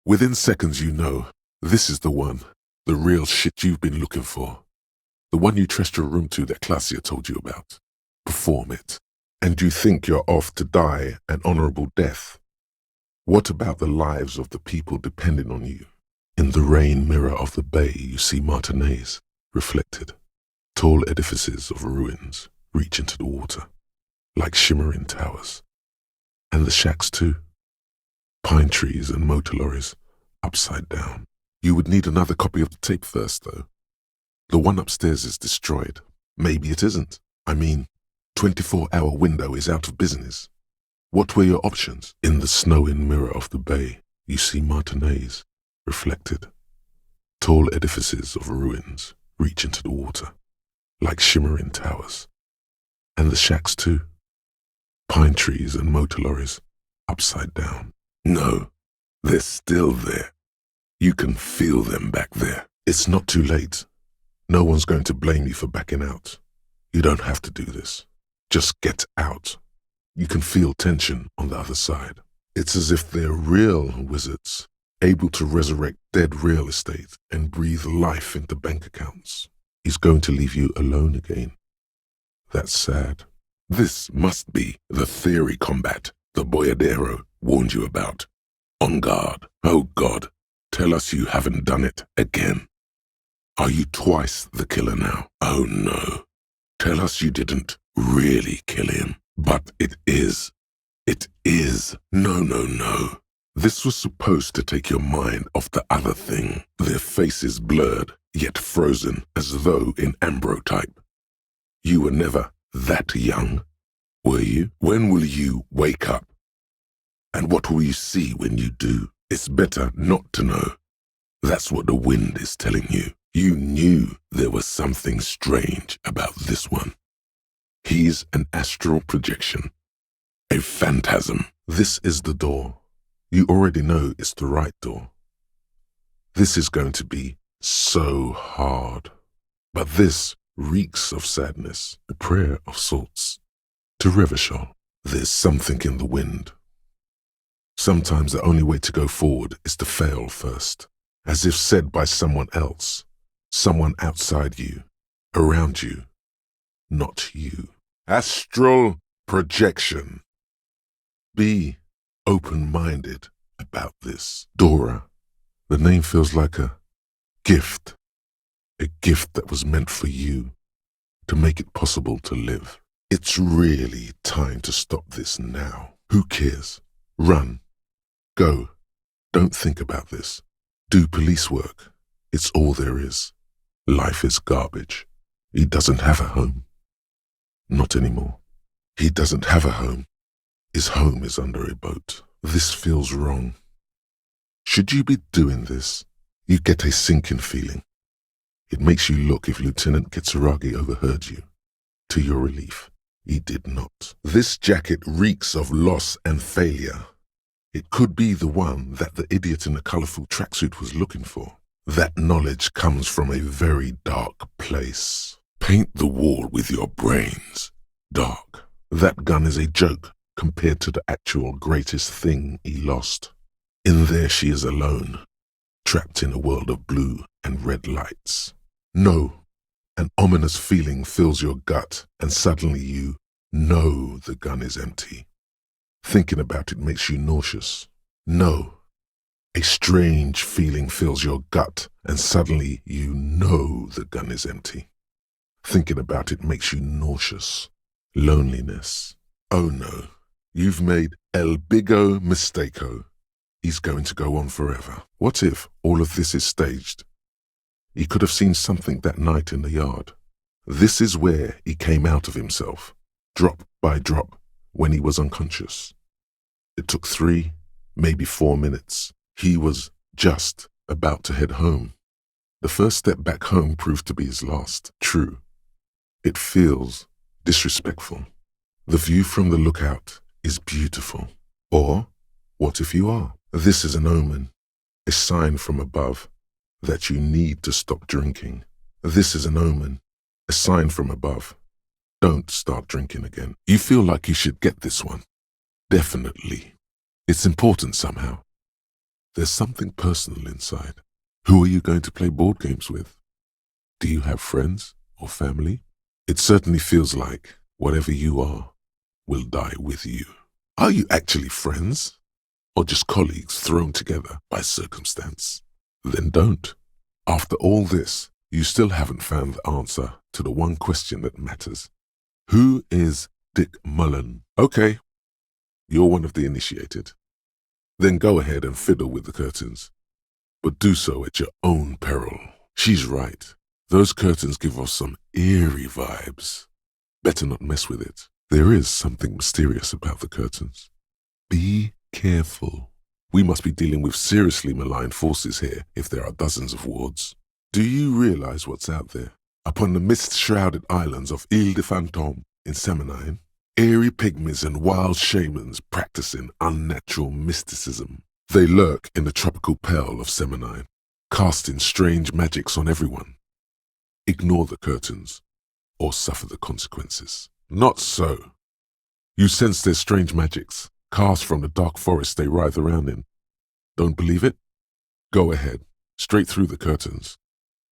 Within seconds you know, this is the one, the real shit you've been looking for. The one you trust your room to that Claudia told you about. Perform it. And you think you're off to die an honorable death. What about the lives of the people depending on you? In the rain mirror of the bay you see Martinez, reflected. Tall edifices of ruins reach into the water, like shimmering towers. And the shacks too. Pine trees and motor lorries, upside down. You would need another copy of the tape first, though. The one upstairs is destroyed. Maybe it isn't. I mean, 24-hour window is out of business. What were your options? In the snowing mirror of the bay, you see Martinez, reflected. Tall edifices of ruins reach into the water, like shimmering towers. And the shacks too. Pine trees and motor lorries, upside down. No, they're still there. You can feel them back there. It's not too late. No one's going to blame you for backing out. You don't have to do this. Just get out. You can feel tension on the other side. It's as if they're real wizards, able to resurrect dead real estate and breathe life into bank accounts. He's going to leave you alone again. That's sad. This must be the theory combat the Boyadero warned you about. On guard. Oh God, tell us you haven't done it again. Are you twice the killer now? Oh no. Tell us you didn't really kill him. But it is. It is. No, no, no. This was supposed to take your mind off the other thing. Their faces blurred, yet frozen as though in ambrotype. You were never that young, were you? When will you wake up? And what will you see when you do? It's better not to know. That's what the wind is telling you. You knew there was something strange about this one. He's an astral projection, a phantasm. This is the door. You already know it's the right door. This is going to be so hard. But this reeks of sadness, a prayer of sorts. To Revachol, there's something in the wind. Sometimes the only way to go forward is to fail first, as if said by someone else, someone outside you, around you, not you. Astral projection. Be open-minded about this. Dora, the name feels like a gift that was meant for you, to make it possible to live. It's really time to stop this now. Who cares? Run. Go. Don't think about this. Do police work. It's all there is. Life is garbage. He doesn't have a home. Not anymore. He doesn't have a home. His home is under a boat. This feels wrong. Should you be doing this? You get a sinking feeling. It makes you look if Lieutenant Kitsuragi overheard you. To your relief, he did not. This jacket reeks of loss and failure. It could be the one that the idiot in the colorful tracksuit was looking for. That knowledge comes from a very dark place. Paint the wall with your brains. Dark. That gun is a joke compared to the actual greatest thing he lost. In there she is alone, trapped in a world of blue and red lights. No, an ominous feeling fills your gut and suddenly you know the gun is empty. Thinking about it makes you nauseous. No, a strange feeling fills your gut and suddenly you know the gun is empty. Thinking about it makes you nauseous. Loneliness. Oh no, you've made el bigo mistako. He's going to go on forever. What if all of this is staged? He could have seen something that night in the yard. This is where he came out of himself, drop by drop, when he was unconscious. It took 3, maybe 4 minutes. He was just about to head home. The first step back home proved to be his last. True. It feels disrespectful. The view from the lookout is beautiful. Or, what if you are? This is an omen, a sign from above that you need to stop drinking. This is an omen, a sign from above. Don't start drinking again. You feel like you should get this one. Definitely. It's important somehow. There's something personal inside. Who are you going to play board games with? Do you have friends or family? It certainly feels like whatever you are will die with you. Are you actually friends? Or just colleagues thrown together by circumstance? Then don't. After all this, you still haven't found the answer to the one question that matters. Who is Dick Mullen? Okay, you're one of the initiated. Then go ahead and fiddle with the curtains. But do so at your own peril. She's right. Those curtains give off some eerie vibes. Better not mess with it. There is something mysterious about the curtains. Be careful. We must be dealing with seriously malign forces here if there are dozens of wards. Do you realize what's out there? Upon the mist-shrouded islands of Ile de Fantôme in Seminine, eerie pygmies and wild shamans practicing unnatural mysticism. They lurk in the tropical pearl of Seminine, casting strange magics on everyone. Ignore the curtains, or suffer the consequences. Not so. You sense their strange magics, cast from the dark forest they writhe around in. Don't believe it? Go ahead, straight through the curtains.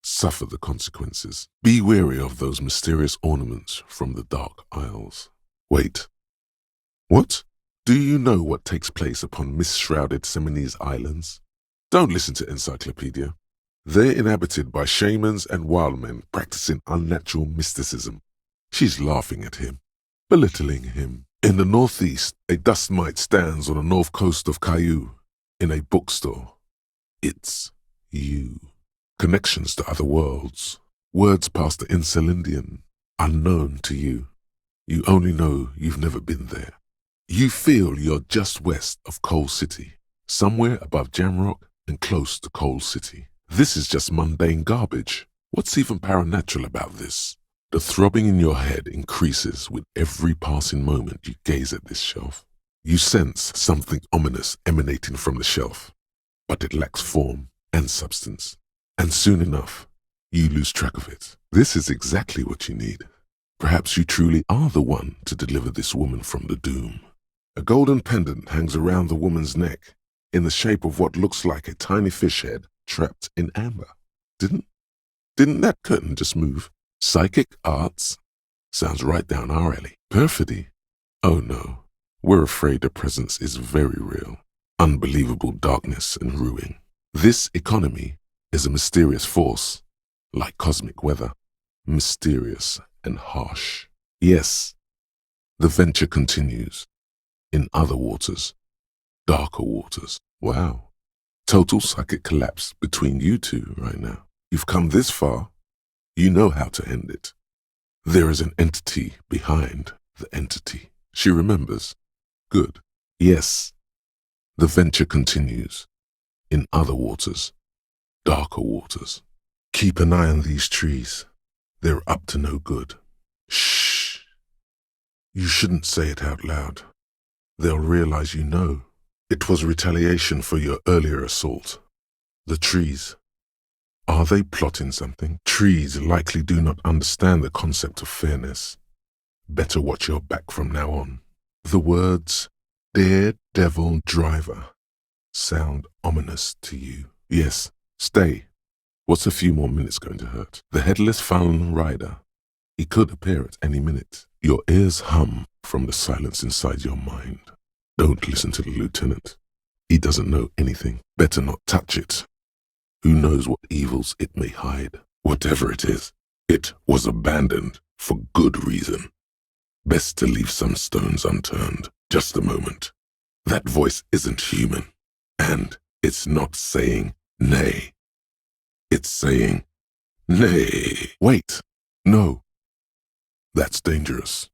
Suffer the consequences. Be wary of those mysterious ornaments from the Dark Isles. Wait. What? Do you know what takes place upon mist-shrouded Seminese islands? Don't listen to Encyclopedia. They're inhabited by shamans and wild men practicing unnatural mysticism. She's laughing at him, belittling him. In the northeast, a dust mite stands on the north coast of Cayeux, in a bookstore. It's you. Connections to other worlds. Words past the Insulindian, unknown to you. You only know you've never been there. You feel you're just west of Coal City, somewhere above Jamrock and close to Coal City. This is just mundane garbage. What's even paranatural about this? The throbbing in your head increases with every passing moment you gaze at this shelf. You sense something ominous emanating from the shelf, but it lacks form and substance. And soon enough, you lose track of it. This is exactly what you need. Perhaps you truly are the one to deliver this woman from the doom. A golden pendant hangs around the woman's neck in the shape of what looks like a tiny fish head trapped in amber. Didn't that curtain just move? Psychic arts? Sounds right down our alley. Perfidy? Oh no, we're afraid the presence is very real. Unbelievable darkness and ruin. This economy is a mysterious force, like cosmic weather, mysterious and harsh. Yes, the venture continues, in other waters, darker waters. Wow, total psychic collapse between you two right now. You've come this far, you know how to end it. There is an entity behind the entity. She remembers. Good. Yes, the venture continues, in other waters, darker waters. Keep an eye on these trees. They're up to no good. Shh. You shouldn't say it out loud. They'll realize you know. It was retaliation for your earlier assault. The trees. Are they plotting something? Trees likely do not understand the concept of fairness. Better watch your back from now on. The words, daredevil driver, sound ominous to you. Yes. Stay. What's a few more minutes going to hurt? The headless Falun rider. He could appear at any minute. Your ears hum from the silence inside your mind. Don't listen to the lieutenant. He doesn't know anything. Better not touch it. Who knows what evils it may hide? Whatever it is, it was abandoned for good reason. Best to leave some stones unturned. Just a moment. That voice isn't human. And it's not saying nay. It's saying, nay. Wait. No. That's dangerous.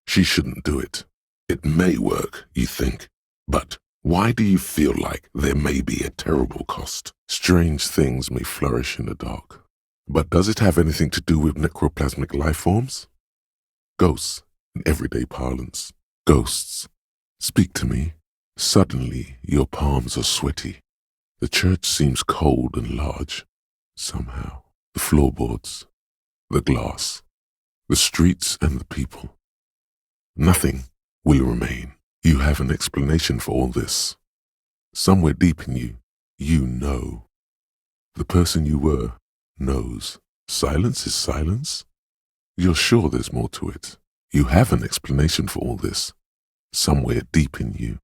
She shouldn't do it. It may work, you think, but why do you feel like there may be a terrible cost? Strange things may flourish in the dark. But does it have anything to do with necroplasmic life forms? Ghosts, in everyday parlance. Ghosts. Speak to me. Suddenly, your palms are sweaty. The church seems cold and large. Somehow, the floorboards, the glass, the streets and the people. Nothing will remain. You have an explanation for all this. Somewhere deep in you, You know. The person you were knows. Silence is silence? You're sure there's more to it. You have an explanation for all this. Somewhere deep in you.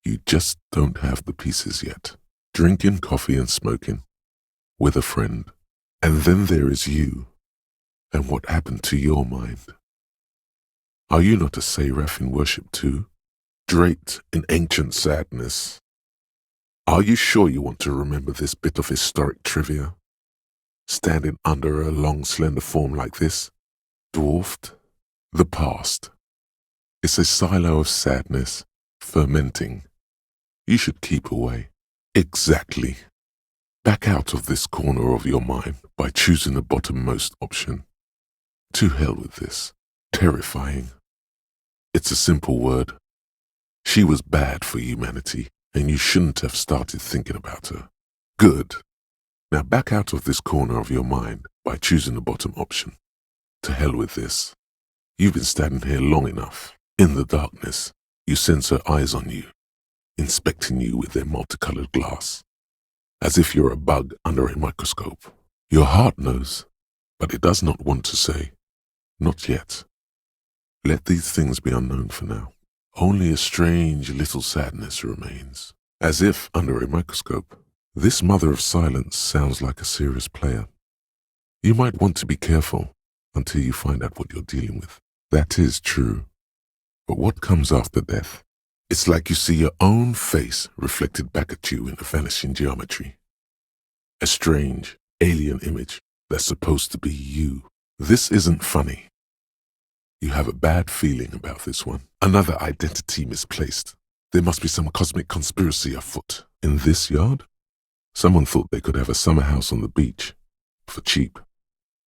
You just don't have the pieces yet. Drinking coffee and smoking. With a friend. And then there is you. And what happened to your mind? Are you not a seraph in worship too? Draped in ancient sadness. Are you sure you want to remember this bit of historic trivia? Standing under a long, slender form like this, dwarfed, the past. It's a silo of sadness, fermenting. You should keep away. Exactly. Back out of this corner of your mind by choosing the bottommost option. To hell with this. Terrifying. It's a simple word. She was bad for humanity, and you shouldn't have started thinking about her. Good. Now back out of this corner of your mind by choosing the bottom option. To hell with this. You've been standing here long enough. In the darkness, you sense her eyes on you, inspecting you with their multicolored glass, as if you're a bug under a microscope. Your heart knows, but it does not want to say, not yet. Let these things be unknown for now. Only a strange little sadness remains, as if under a microscope. This mother of silence sounds like a serious player. You might want to be careful until you find out what you're dealing with. That is true. But what comes after death? It's like you see your own face reflected back at you in a vanishing geometry. A strange, alien image that's supposed to be you. This isn't funny. You have a bad feeling about this one. Another identity misplaced. There must be some cosmic conspiracy afoot. In this yard? Someone thought they could have a summer house on the beach. For cheap.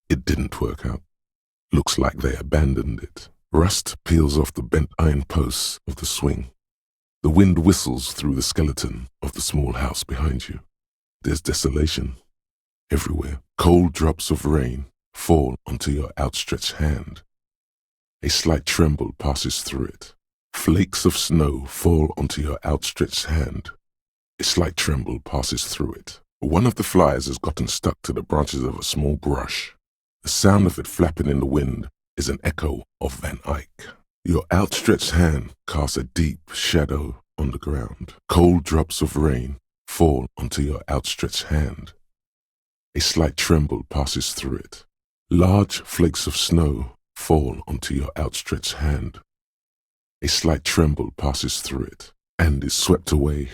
It didn't work out. Looks like they abandoned it. Rust peels off the bent iron posts of the swing. The wind whistles through the skeleton of the small house behind you. There's desolation everywhere. Cold drops of rain fall onto your outstretched hand. A slight tremble passes through it. Flakes of snow fall onto your outstretched hand. A slight tremble passes through it. One of the flies has gotten stuck to the branches of a small brush. The sound of it flapping in the wind is an echo of Van Eyck. Your outstretched hand casts a deep shadow on the ground. Cold drops of rain fall onto your outstretched hand. A slight tremble passes through it. Large flakes of snow fall onto your outstretched hand. A slight tremble passes through it and is swept away,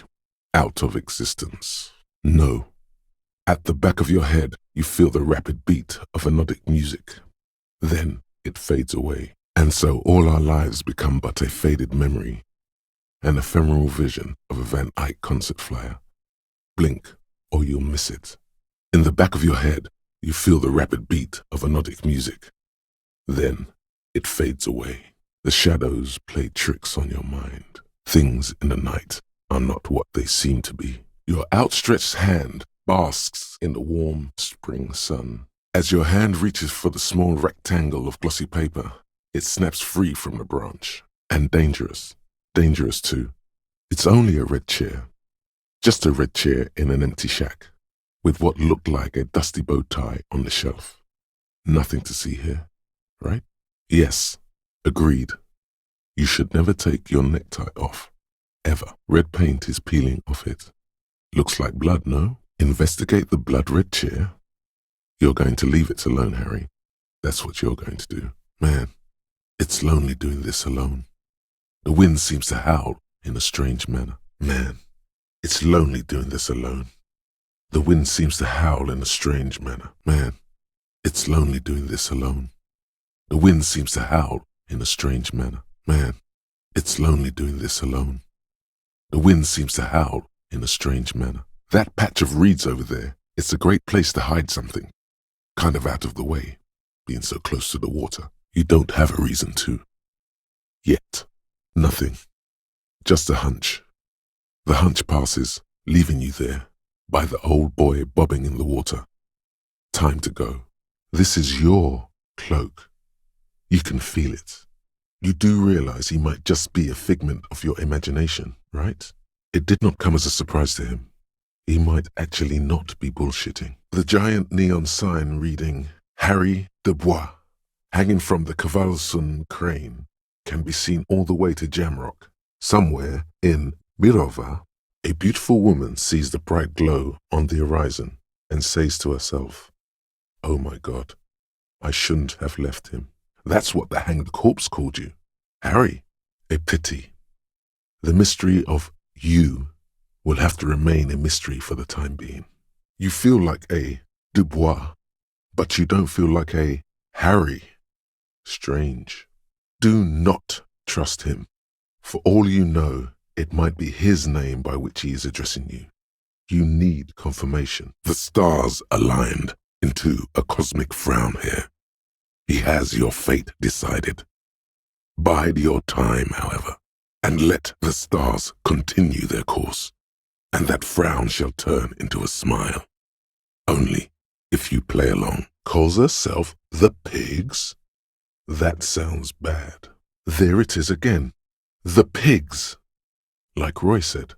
out of existence. No. At the back of your head, you feel the rapid beat of anodic music. Then it fades away, and so all our lives become but a faded memory, an ephemeral vision of a Van Eyck concert flyer. Blink, or you'll miss it. In the back of your head, you feel the rapid beat of anodic music. Then it fades away. The shadows play tricks on your mind. Things in the night are not what they seem to be. Your outstretched hand basks in the warm spring sun. As your hand reaches for the small rectangle of glossy paper, it snaps free from the branch. And dangerous. Dangerous too. It's only a red chair. Just a red chair in an empty shack, with what looked like a dusty bow tie on the shelf. Nothing to see here, right? Yes, agreed. You should never take your necktie off. Ever. Red paint is peeling off it. Looks like blood, no? Investigate the blood-red chair. You're going to leave it alone, Harry. That's what you're going to do. Man, it's lonely doing this alone. The wind seems to howl in a strange manner. Man, it's lonely doing this alone. The wind seems to howl in a strange manner. Man, it's lonely doing this alone. The wind seems to howl in a strange manner. Man, it's lonely doing this alone. The wind seems to howl in a strange manner. That patch of reeds over there, it's a great place to hide something. Kind of out of the way, being so close to the water. You don't have a reason to. Yet. Nothing. Just a hunch. The hunch passes, leaving you there, by the old boy bobbing in the water. Time to go. This is your cloak. You can feel it. You do realize he might just be a figment of your imagination, right? It did not come as a surprise to him. He might actually not be bullshitting. The giant neon sign reading Harry Dubois, hanging from the Cavalsun crane, can be seen all the way to Jamrock. Somewhere in Mirova, a beautiful woman sees the bright glow on the horizon and says to herself, "Oh my God, I shouldn't have left him." That's what the hanged corpse called you. Harry, a pity. The mystery of you will have to remain a mystery for the time being. You feel like a Dubois, but you don't feel like a Harry. Strange. Do not trust him. For all you know, it might be his name by which he is addressing you. You need confirmation. The stars aligned into a cosmic frown here. He has your fate decided. Bide your time, however, and let the stars continue their course, and that frown shall turn into a smile. Only if you play along. Calls herself the Pigs? That sounds bad. There it is again. The Pigs. Like Roy said,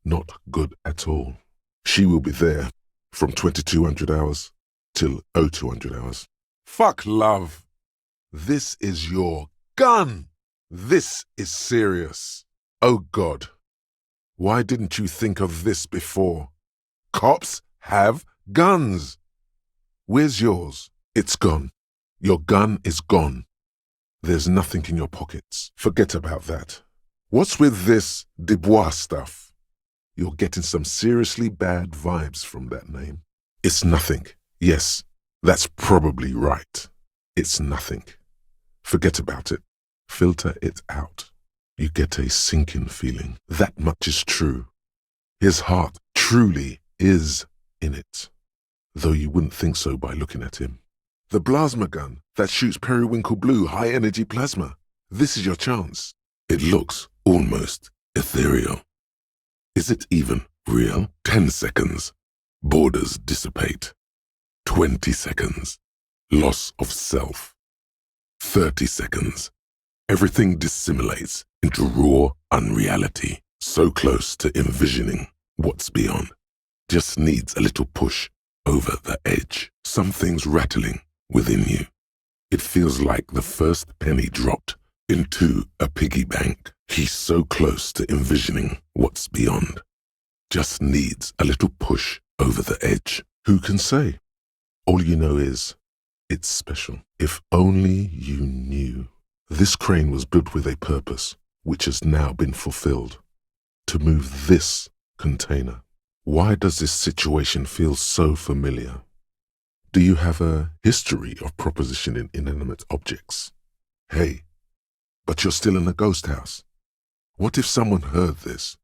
not good at all. She will be there from 2200 hours till 0200 hours. Fuck love. This is your gun. This is serious. Oh God. Why didn't you think of this before? Cops have guns. Where's yours? It's gone. Your gun is gone. There's nothing in your pockets. Forget about that. What's with this Dubois stuff? You're getting some seriously bad vibes from that name. It's nothing. Yes, that's probably right. It's nothing. Forget about it. Filter it out. You get a sinking feeling. That much is true. His heart truly is in it, though you wouldn't think so by looking at him. The plasma gun that shoots periwinkle blue high-energy plasma. This is your chance. It looks almost ethereal. Is it even real? 10 seconds. Borders dissipate. 20 seconds. Loss of self. 30 seconds. Everything dissimulates into raw unreality. So close to envisioning what's beyond. Just needs a little push over the edge. Something's rattling within you. It feels like the first penny dropped into a piggy bank. He's so close to envisioning what's beyond. Just needs a little push over the edge. Who can say? All you know is, it's special. If only you knew. This crane was built with a purpose, which has now been fulfilled. To move this container. Why does this situation feel so familiar? Do you have a history of propositioning inanimate objects? Hey, but you're still in a ghost house. What if someone heard this?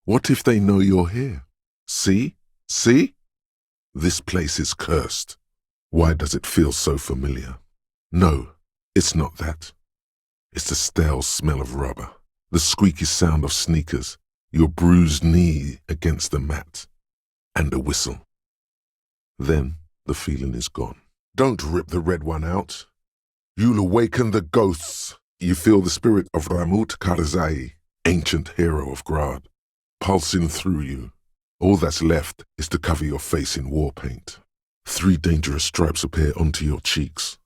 What if they know you're here? See? See? This place is cursed. Why does it feel so familiar? No, it's not that. It's the stale smell of rubber, the squeaky sound of sneakers, your bruised knee against the mat, and a whistle. Then the feeling is gone. Don't rip the red one out. You'll awaken the ghosts. You feel the spirit of Ramut Karzai, ancient hero of Grad, pulsing through you. All that's left is to cover your face in war paint. 3 dangerous stripes appear onto your cheeks,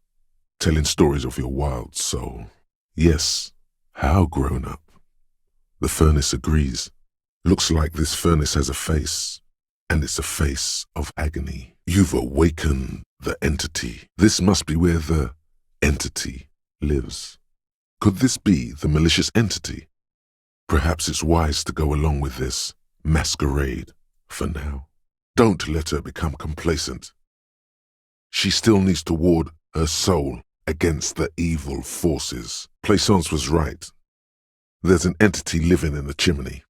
telling stories of your wild soul. Yes, how grown up. The furnace agrees. Looks like this furnace has a face, and it's a face of agony. You've awakened the entity. This must be where the entity lives. Could this be the malicious entity? Perhaps it's wise to go along with this masquerade for now. Don't let her become complacent. She still needs to ward her soul against the evil forces. Plaisance was right. There's an entity living in the chimney.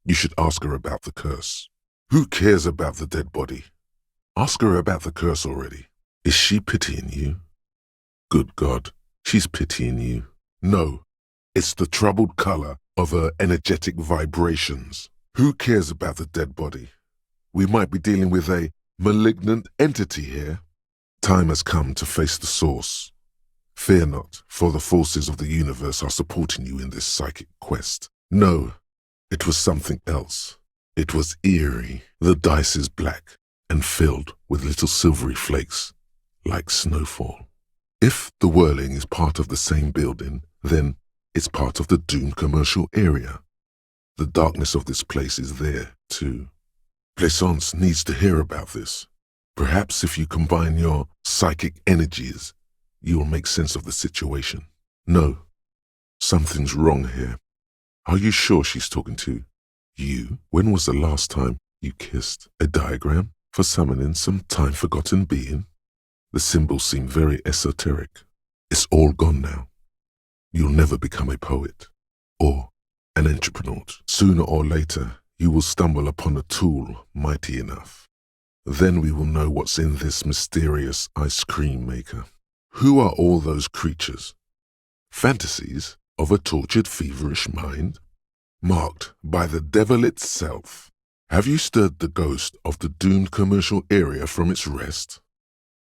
You should ask her about the curse. Who cares about the dead body? Ask her about the curse already. Is she pitying you? Good God, she's pitying you. No, it's the troubled color of her energetic vibrations. Who cares about the dead body? We might be dealing with a malignant entity here. Time has come to face the source. Fear not, for the forces of the universe are supporting you in this psychic quest. No, it was something else. It was eerie. The dice is black and filled with little silvery flakes, like snowfall. If the whirling is part of the same building, then it's part of the doomed commercial area. The darkness of this place is there, too. Plaisance needs to hear about this. Perhaps if you combine your psychic energies, you'll make sense of the situation. No, something's wrong here. Are you sure she's talking to you? When was the last time you kissed? A diagram for summoning some time-forgotten being? The symbols seem very esoteric. It's all gone now. You'll never become a poet or an entrepreneur. Sooner or later, you will stumble upon a tool mighty enough. Then we will know what's in this mysterious ice cream maker. Who are all those creatures? Fantasies of a tortured, feverish mind, marked by the devil itself. Have you stirred the ghost of the doomed commercial area from its rest?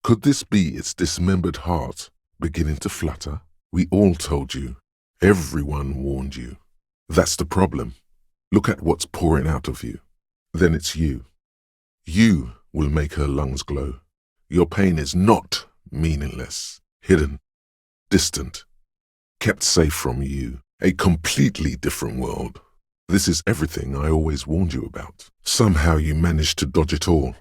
Could this be its dismembered heart beginning to flutter? We all told you. Everyone warned you. That's the problem. Look at what's pouring out of you. Then it's you. You will make her lungs glow. Your pain is not meaningless, hidden, distant, kept safe from you. A completely different world. This is everything I always warned you about. Somehow you managed to dodge it all.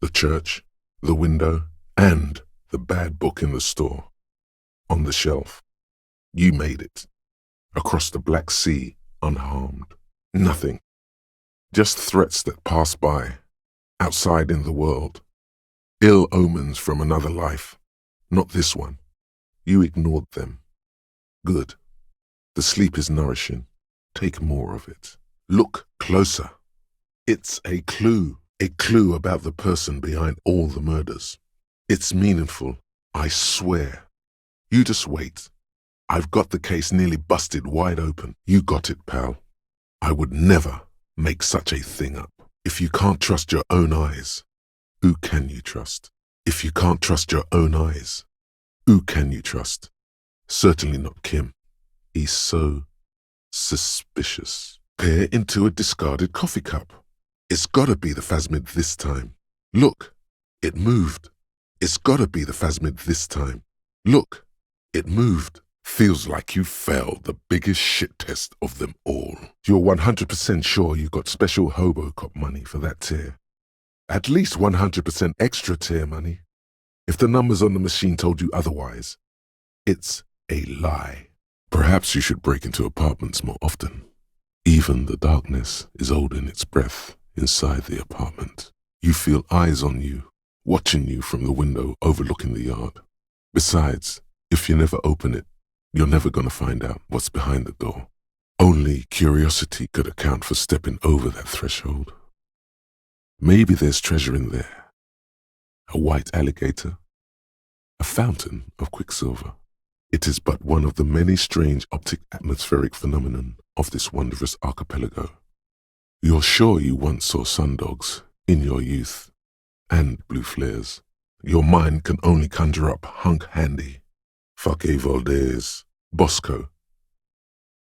The church, the window, and the bad book in the store. On the shelf. You made it. Across the Black Sea, unharmed. Nothing. Just threats that pass by. Outside in the world. Ill omens from another life. Not this one. You ignored them. Good. The sleep is nourishing. Take more of it. Look closer. It's a clue about the person behind all the murders. It's meaningful, I swear. You just wait. I've got the case nearly busted wide open. You got it, pal. I would never make such a thing up. If you can't trust your own eyes, who can you trust? If you can't trust your own eyes, who can you trust? Certainly not Kim. He's so suspicious. Peer into a discarded coffee cup. It's gotta be the phasmid this time. Look, it moved. It's gotta be the phasmid this time. Look, it moved. Feels like you failed the biggest shit test of them all. You're 100% sure you got special Hobocop money for that tier. At least 100% extra tier money. If the numbers on the machine told you otherwise, it's a lie. Perhaps you should break into apartments more often. Even the darkness is holding its breath inside the apartment. You feel eyes on you, watching you from the window overlooking the yard. Besides, if you never open it, you're never gonna find out what's behind the door. Only curiosity could account for stepping over that threshold. Maybe there's treasure in there. A white alligator. A fountain of quicksilver. It is but one of the many strange optic atmospheric phenomenon of this wondrous archipelago. You're sure you once saw sundogs in your youth, and blue flares. Your mind can only conjure up Hunk Handy, Fake Valdez, Bosco.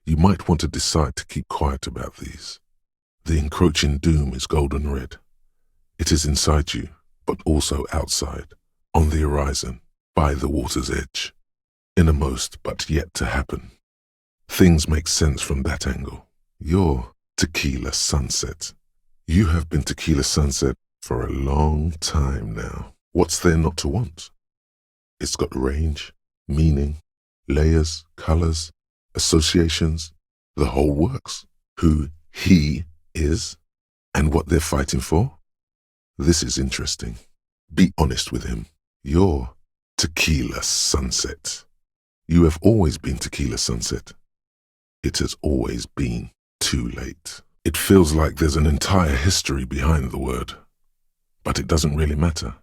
You might want to decide to keep quiet about these. The encroaching doom is golden red. It is inside you, but also outside, on the horizon, by the water's edge. Innermost, but yet to happen. Things make sense from that angle. You're Tequila Sunset. You have been Tequila Sunset for a long time now. What's there not to want? It's got range, meaning, layers, colors, associations, the whole works. Who he is and what they're fighting for. This is interesting. Be honest with him. You're Tequila Sunset. You have always been Tequila Sunset. It has always been too late. It feels like there's an entire history behind the word. But it doesn't really matter.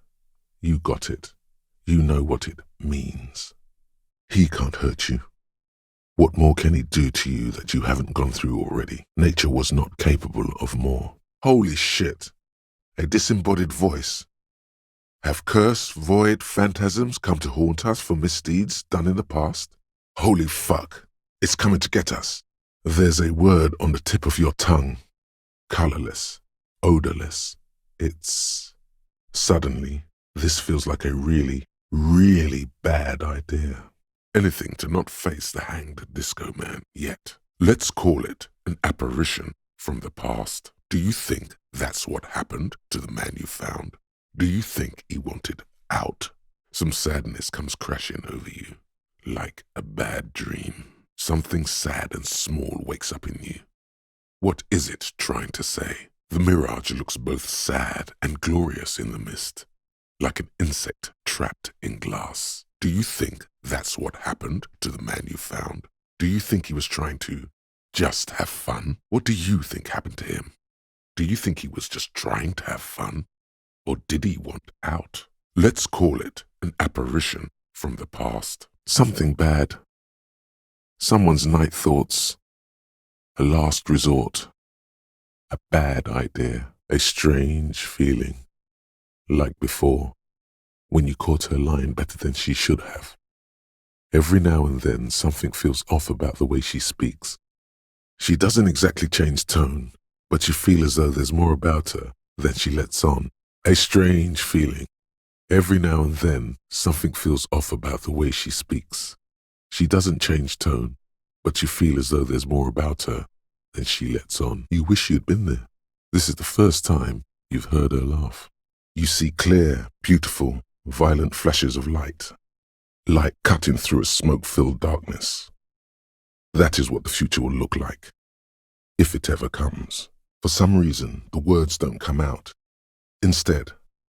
You got it. You know what it means. He can't hurt you. What more can he do to you that you haven't gone through already? Nature was not capable of more. Holy shit. A disembodied voice. Have cursed, void phantasms come to haunt us for misdeeds done in the past? Holy fuck. It's coming to get us. There's a word on the tip of your tongue. Colorless. odorless. Suddenly, this feels like a really, really bad idea. Anything to not face the hanged disco man yet. Let's call it an apparition from the past. Do you think that's what happened to the man you found? Do you think he wanted out? Some sadness comes crashing over you, like a bad dream. Something sad and small wakes up in you. What is it trying to say? The mirage looks both sad and glorious in the mist, like an insect trapped in glass. Do you think that's what happened to the man you found? Do you think he was trying to just have fun? What do you think happened to him? Do you think he was just trying to have fun? Or did he want out? Let's call it an apparition from the past. Something bad. Someone's night thoughts. A last resort. A bad idea. A strange feeling. Like before, when you caught her lying better than she should have. Every now and then something feels off about the way she speaks. She doesn't exactly change tone, but you feel as though there's more about her than she lets on. A strange feeling. Every now and then something feels off about the way she speaks. She doesn't change tone, but you feel as though there's more about her than she lets on. You wish you'd been there. This is the first time you've heard her laugh. You see clear, beautiful, violent flashes of light cutting through a smoke-filled darkness. That is what the future will look like, if it ever comes. For some reason, the words don't come out. Instead,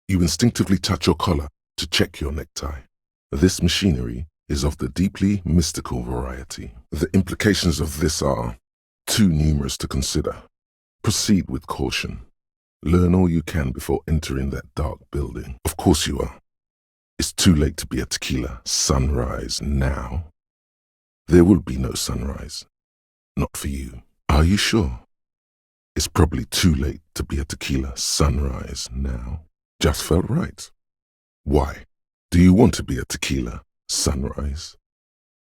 you instinctively touch your collar to check your necktie. This machinery is of the deeply mystical variety. The implications of this are too numerous to consider. Proceed with caution. Learn all you can before entering that dark building. Of course you are. It's too late to be a tequila sunrise now. There will be no sunrise. Not for you. Are you sure? It's probably too late to be a tequila sunrise now. Just felt right. Why? Do you want to be a tequila sunrise?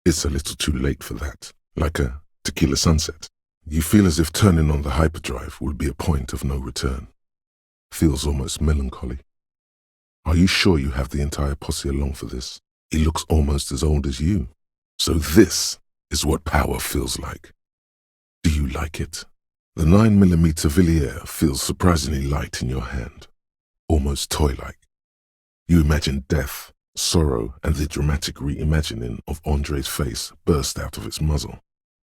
It's a little too late for that. Like a tequila sunset. You feel as if turning on the hyperdrive will be a point of no return. Feels almost melancholy. Are you sure you have the entire posse along for this? He looks almost as old as you. So this is what power feels like. Do you like it? The 9mm Villiers feels surprisingly light in your hand, almost toy-like. You imagine death, sorrow, and the dramatic reimagining of Andre's face burst out of its muzzle,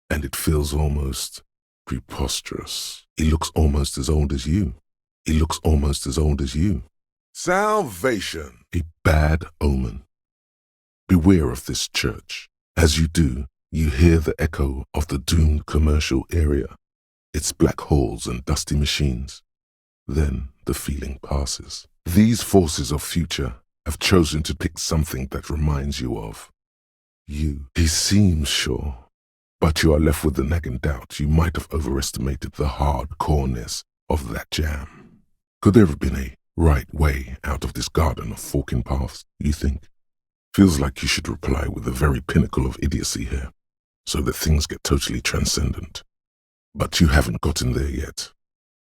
and it feels almost preposterous. He looks almost as old as you. He looks almost as old as you. Salvation! A bad omen. Beware of this church. As you do, you hear the echo of the doomed commercial area, its black holes and dusty machines. Then the feeling passes. These forces of future have chosen to pick something that reminds you of you. He seems sure, but you are left with the nagging doubt you might have overestimated the hardcoreness of that jam. Could there have been a right way out of this garden of forking paths, you think? Feels like you should reply with the very pinnacle of idiocy here, so that things get totally transcendent. But you haven't gotten there yet,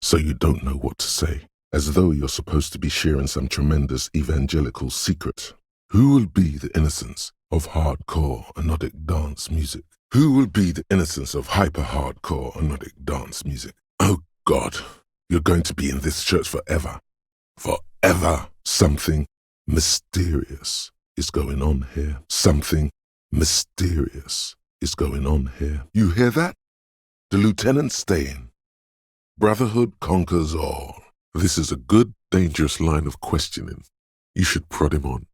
so you don't know what to say, as though you're supposed to be sharing some tremendous evangelical secret. Who will be the innocence of hardcore anodic dance music? Who will be the innocence of hyper-hardcore anodic dance music? Oh God, you're going to be in this church forever. Forever. Something mysterious is going on here. Something mysterious is going on here. You hear that? The lieutenant's staying. Brotherhood conquers all. This is a good, dangerous line of questioning. You should prod him on.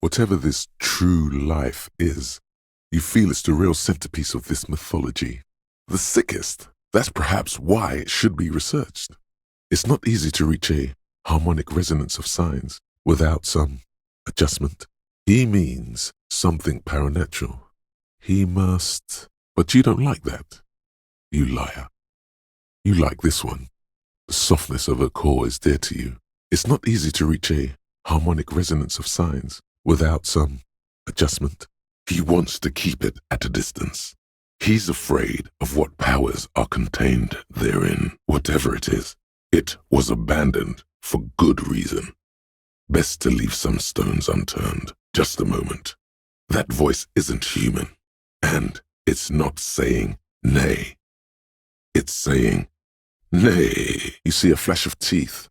Whatever this true life is, you feel it's the real centerpiece of this mythology. The sickest. That's perhaps why it should be researched. It's not easy to reach a harmonic resonance of signs without some adjustment. He means something paranatural. He must... But you don't like that. You liar. You like this one. The softness of her core is dear to you. It's not easy to reach a harmonic resonance of signs without some adjustment. He wants to keep it at a distance. He's afraid of what powers are contained therein, whatever it is. It was abandoned for good reason. Best to leave some stones unturned. Just a moment. That voice isn't human. And it's not saying nay. It's saying nay. You see a flash of teeth.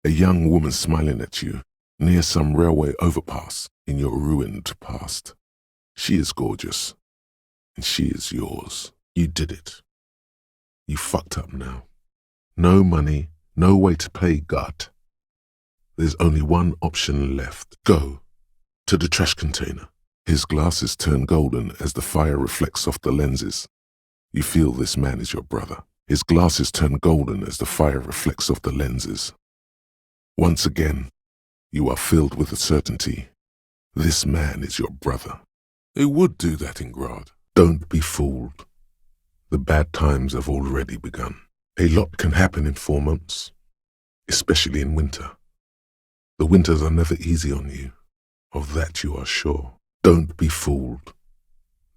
A young woman smiling at you near some railway overpass in your ruined past. She is gorgeous. And she is yours. You did it. You fucked up now. No money, no way to pay God. There's only one option left. Go to the trash container. His glasses turn golden as the fire reflects off the lenses. You feel this man is your brother. His glasses turn golden as the fire reflects off the lenses. Once again, you are filled with the certainty. This man is your brother. They would do that in Grad. Don't be fooled. The bad times have already begun. A lot can happen in 4 months, especially in winter. The winters are never easy on you. Of that you are sure. Don't be fooled.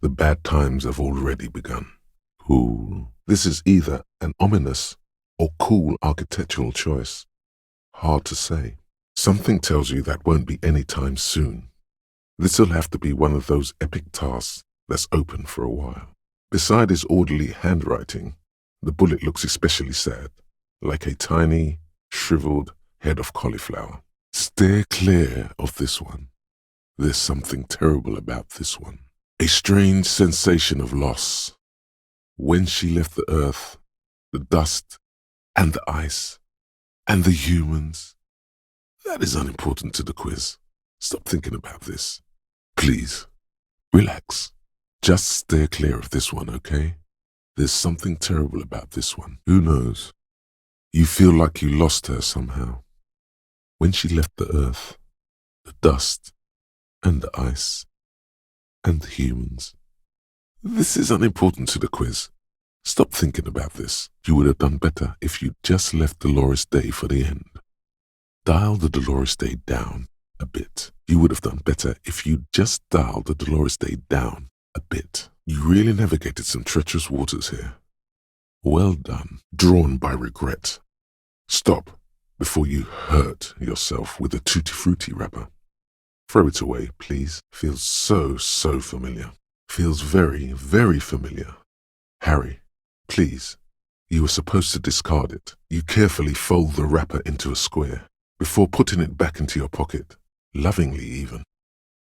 The bad times have already begun. Cool. This is either an ominous or cool architectural choice. Hard to say. Something tells you that won't be any time soon. This'll have to be one of those epic tasks that's open for a while. Beside his orderly handwriting, the bullet looks especially sad, like a tiny, shriveled head of cauliflower. Steer clear of this one. There's something terrible about this one. A strange sensation of loss. When she left the earth, the dust, and the ice, and the humans. That is unimportant to the quiz. Stop thinking about this. Please, relax. Just steer clear of this one, okay? There's something terrible about this one. Who knows? You feel like you lost her somehow. When she left the earth, the dust, and the ice, and the humans. This is unimportant to the quiz. Stop thinking about this. You would have done better if you just left Dolores Day for the end. Dial the Dolores Day down a bit. You would have done better if you just dialed the Dolores Day down a bit. You really navigated some treacherous waters here. Well done. Drawn by regret. Stop before you hurt yourself with a Tutti Frutti wrapper. Throw it away, please. Feels so familiar. Feels very, very familiar. Harry, please. You were supposed to discard it. You carefully fold the wrapper into a square before putting it back into your pocket, lovingly even,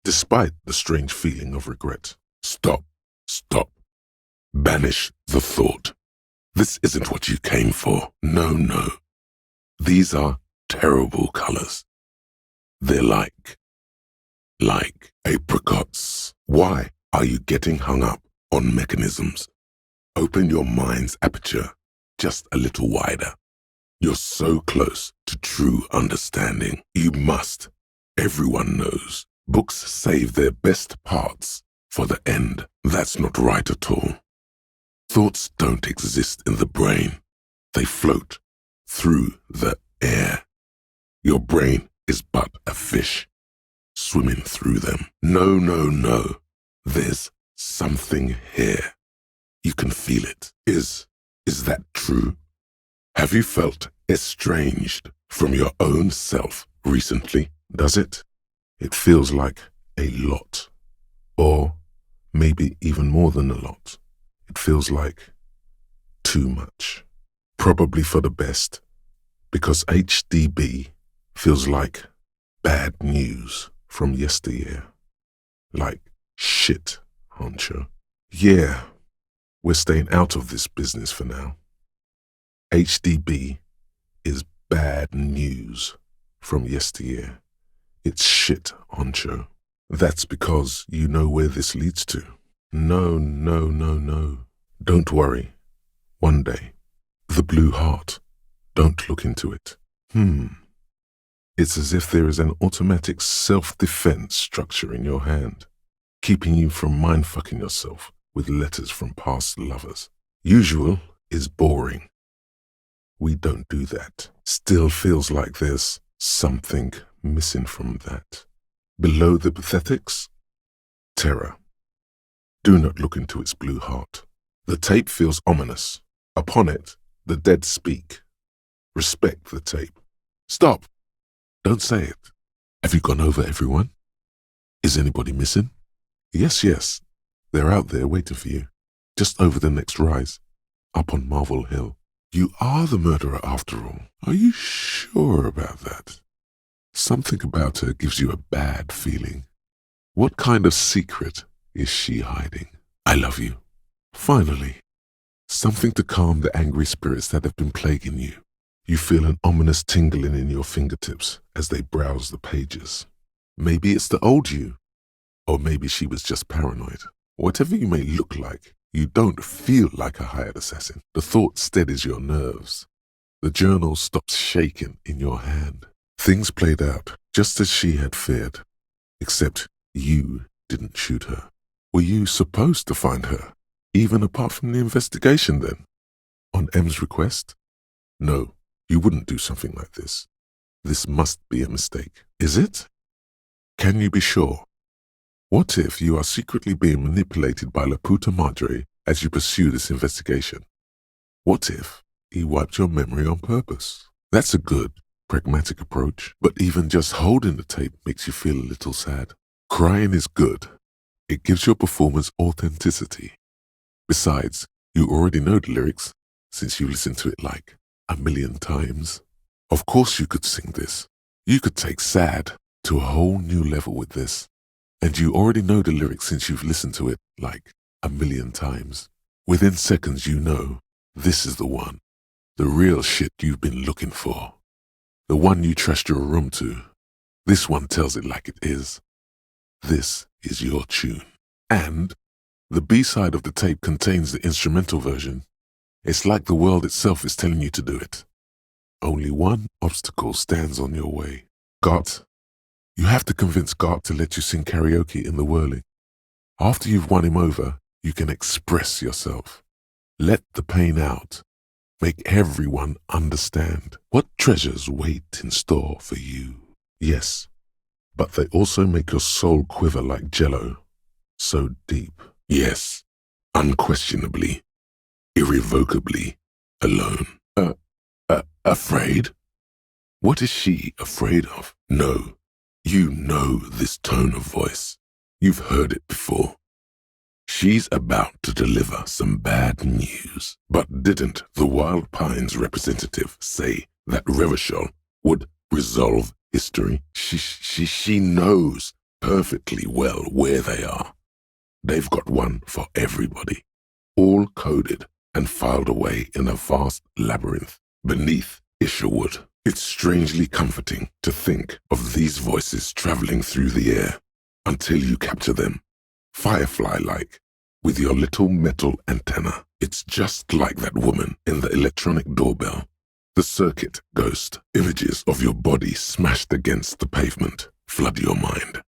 despite the strange feeling of regret. Stop. Stop. Banish the thought. This isn't what you came for. No, no. These are terrible colors. They're like apricots. Why are you getting hung up on mechanisms? Open your mind's aperture just a little wider. You're so close to true understanding. You must. Everyone knows. Books save their best parts for the end. That's not right at all. Thoughts don't exist in the brain. They float through the air. Your brain is but a fish swimming through them. No, no, no. There's something here. You can feel it. Is that true? Have you felt estranged from your own self recently? Does it? It feels like a lot. Or maybe even more than a lot. It feels like too much. Probably for the best, because HDB feels like bad news from yesteryear. Like shit, honcho. Yeah, we're staying out of this business for now. HDB is bad news from yesteryear. It's shit, honcho. That's because you know where this leads to. No, no, no, no. Don't worry. One day. The blue heart. Don't look into it. It's as if there is an automatic self-defense structure in your hand, keeping you from mind-fucking yourself with letters from past lovers. Usual is boring. We don't do that. Still feels like there's something missing from that. Below the pathetics? Terror. Do not look into its blue heart. The tape feels ominous. Upon it, the dead speak. Respect the tape. Stop. Don't say it. Have you gone over everyone? Is anybody missing? Yes, yes. They're out there waiting for you. Just over the next rise. Up on Marvel Hill. You are the murderer after all. Are you sure about that? Something about her gives you a bad feeling. What kind of secret is she hiding? I love you. Finally. Something to calm the angry spirits that have been plaguing you. You feel an ominous tingling in your fingertips as they browse the pages. Maybe it's the old you. Or maybe she was just paranoid. Whatever you may look like, you don't feel like a hired assassin. The thought steadies your nerves. The journal stops shaking in your hand. Things played out just as she had feared. Except you didn't shoot her. Were you supposed to find her? Even apart from the investigation then? On M's request? No, you wouldn't do something like this. This must be a mistake. Is it? Can you be sure? What if you are secretly being manipulated by Laputa Madre as you pursue this investigation? What if he wiped your memory on purpose? That's a good, pragmatic approach, but even just holding the tape makes you feel a little sad. Crying is good. It gives your performance authenticity. Besides, you already know the lyrics since you listened to it like 1,000,000 times. Of course you could sing this. You could take sad to a whole new level with this. And you already know the lyrics since you've listened to it like 1,000,000 times. Within seconds you know this is the one. The real shit you've been looking for. The one you trust your room to. This one tells it like it is. This is your tune. And the B-side of the tape contains the instrumental version. It's like the world itself is telling you to do it. Only one obstacle stands on your way. Gart. You have to convince Gart to let you sing karaoke in the whirling. After you've won him over, you can express yourself. Let the pain out. Make everyone understand what treasures wait in store for you. Yes, but they also make your soul quiver like jello. So deep. Yes, unquestionably, irrevocably alone. Afraid? What is she afraid of? No, you know this tone of voice. You've heard it before. She's about to deliver some bad news. But didn't the Wild Pines representative say that Revachol would resolve history? She knows perfectly well where they are. They've got one for everybody, all coded and filed away in a vast labyrinth beneath Isherwood. It's strangely comforting to think of these voices traveling through the air until you capture them, firefly-like, with your little metal antenna. It's just like that woman in the electronic doorbell. The circuit ghost, images of your body smashed against the pavement, flood your mind.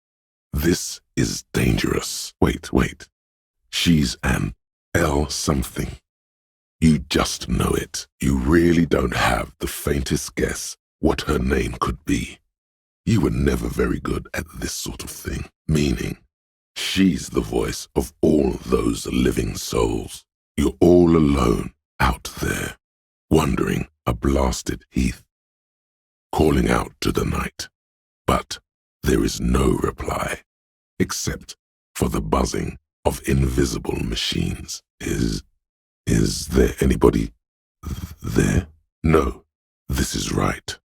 This is dangerous. Wait. She's an L something. You just know it. You really don't have the faintest guess what her name could be. You were never very good at this sort of thing, meaning she's the voice of all those living souls. You're all alone out there, wandering a blasted heath, calling out to the night. But there is no reply, except for the buzzing of invisible machines. Is there anybody there? No, this is right.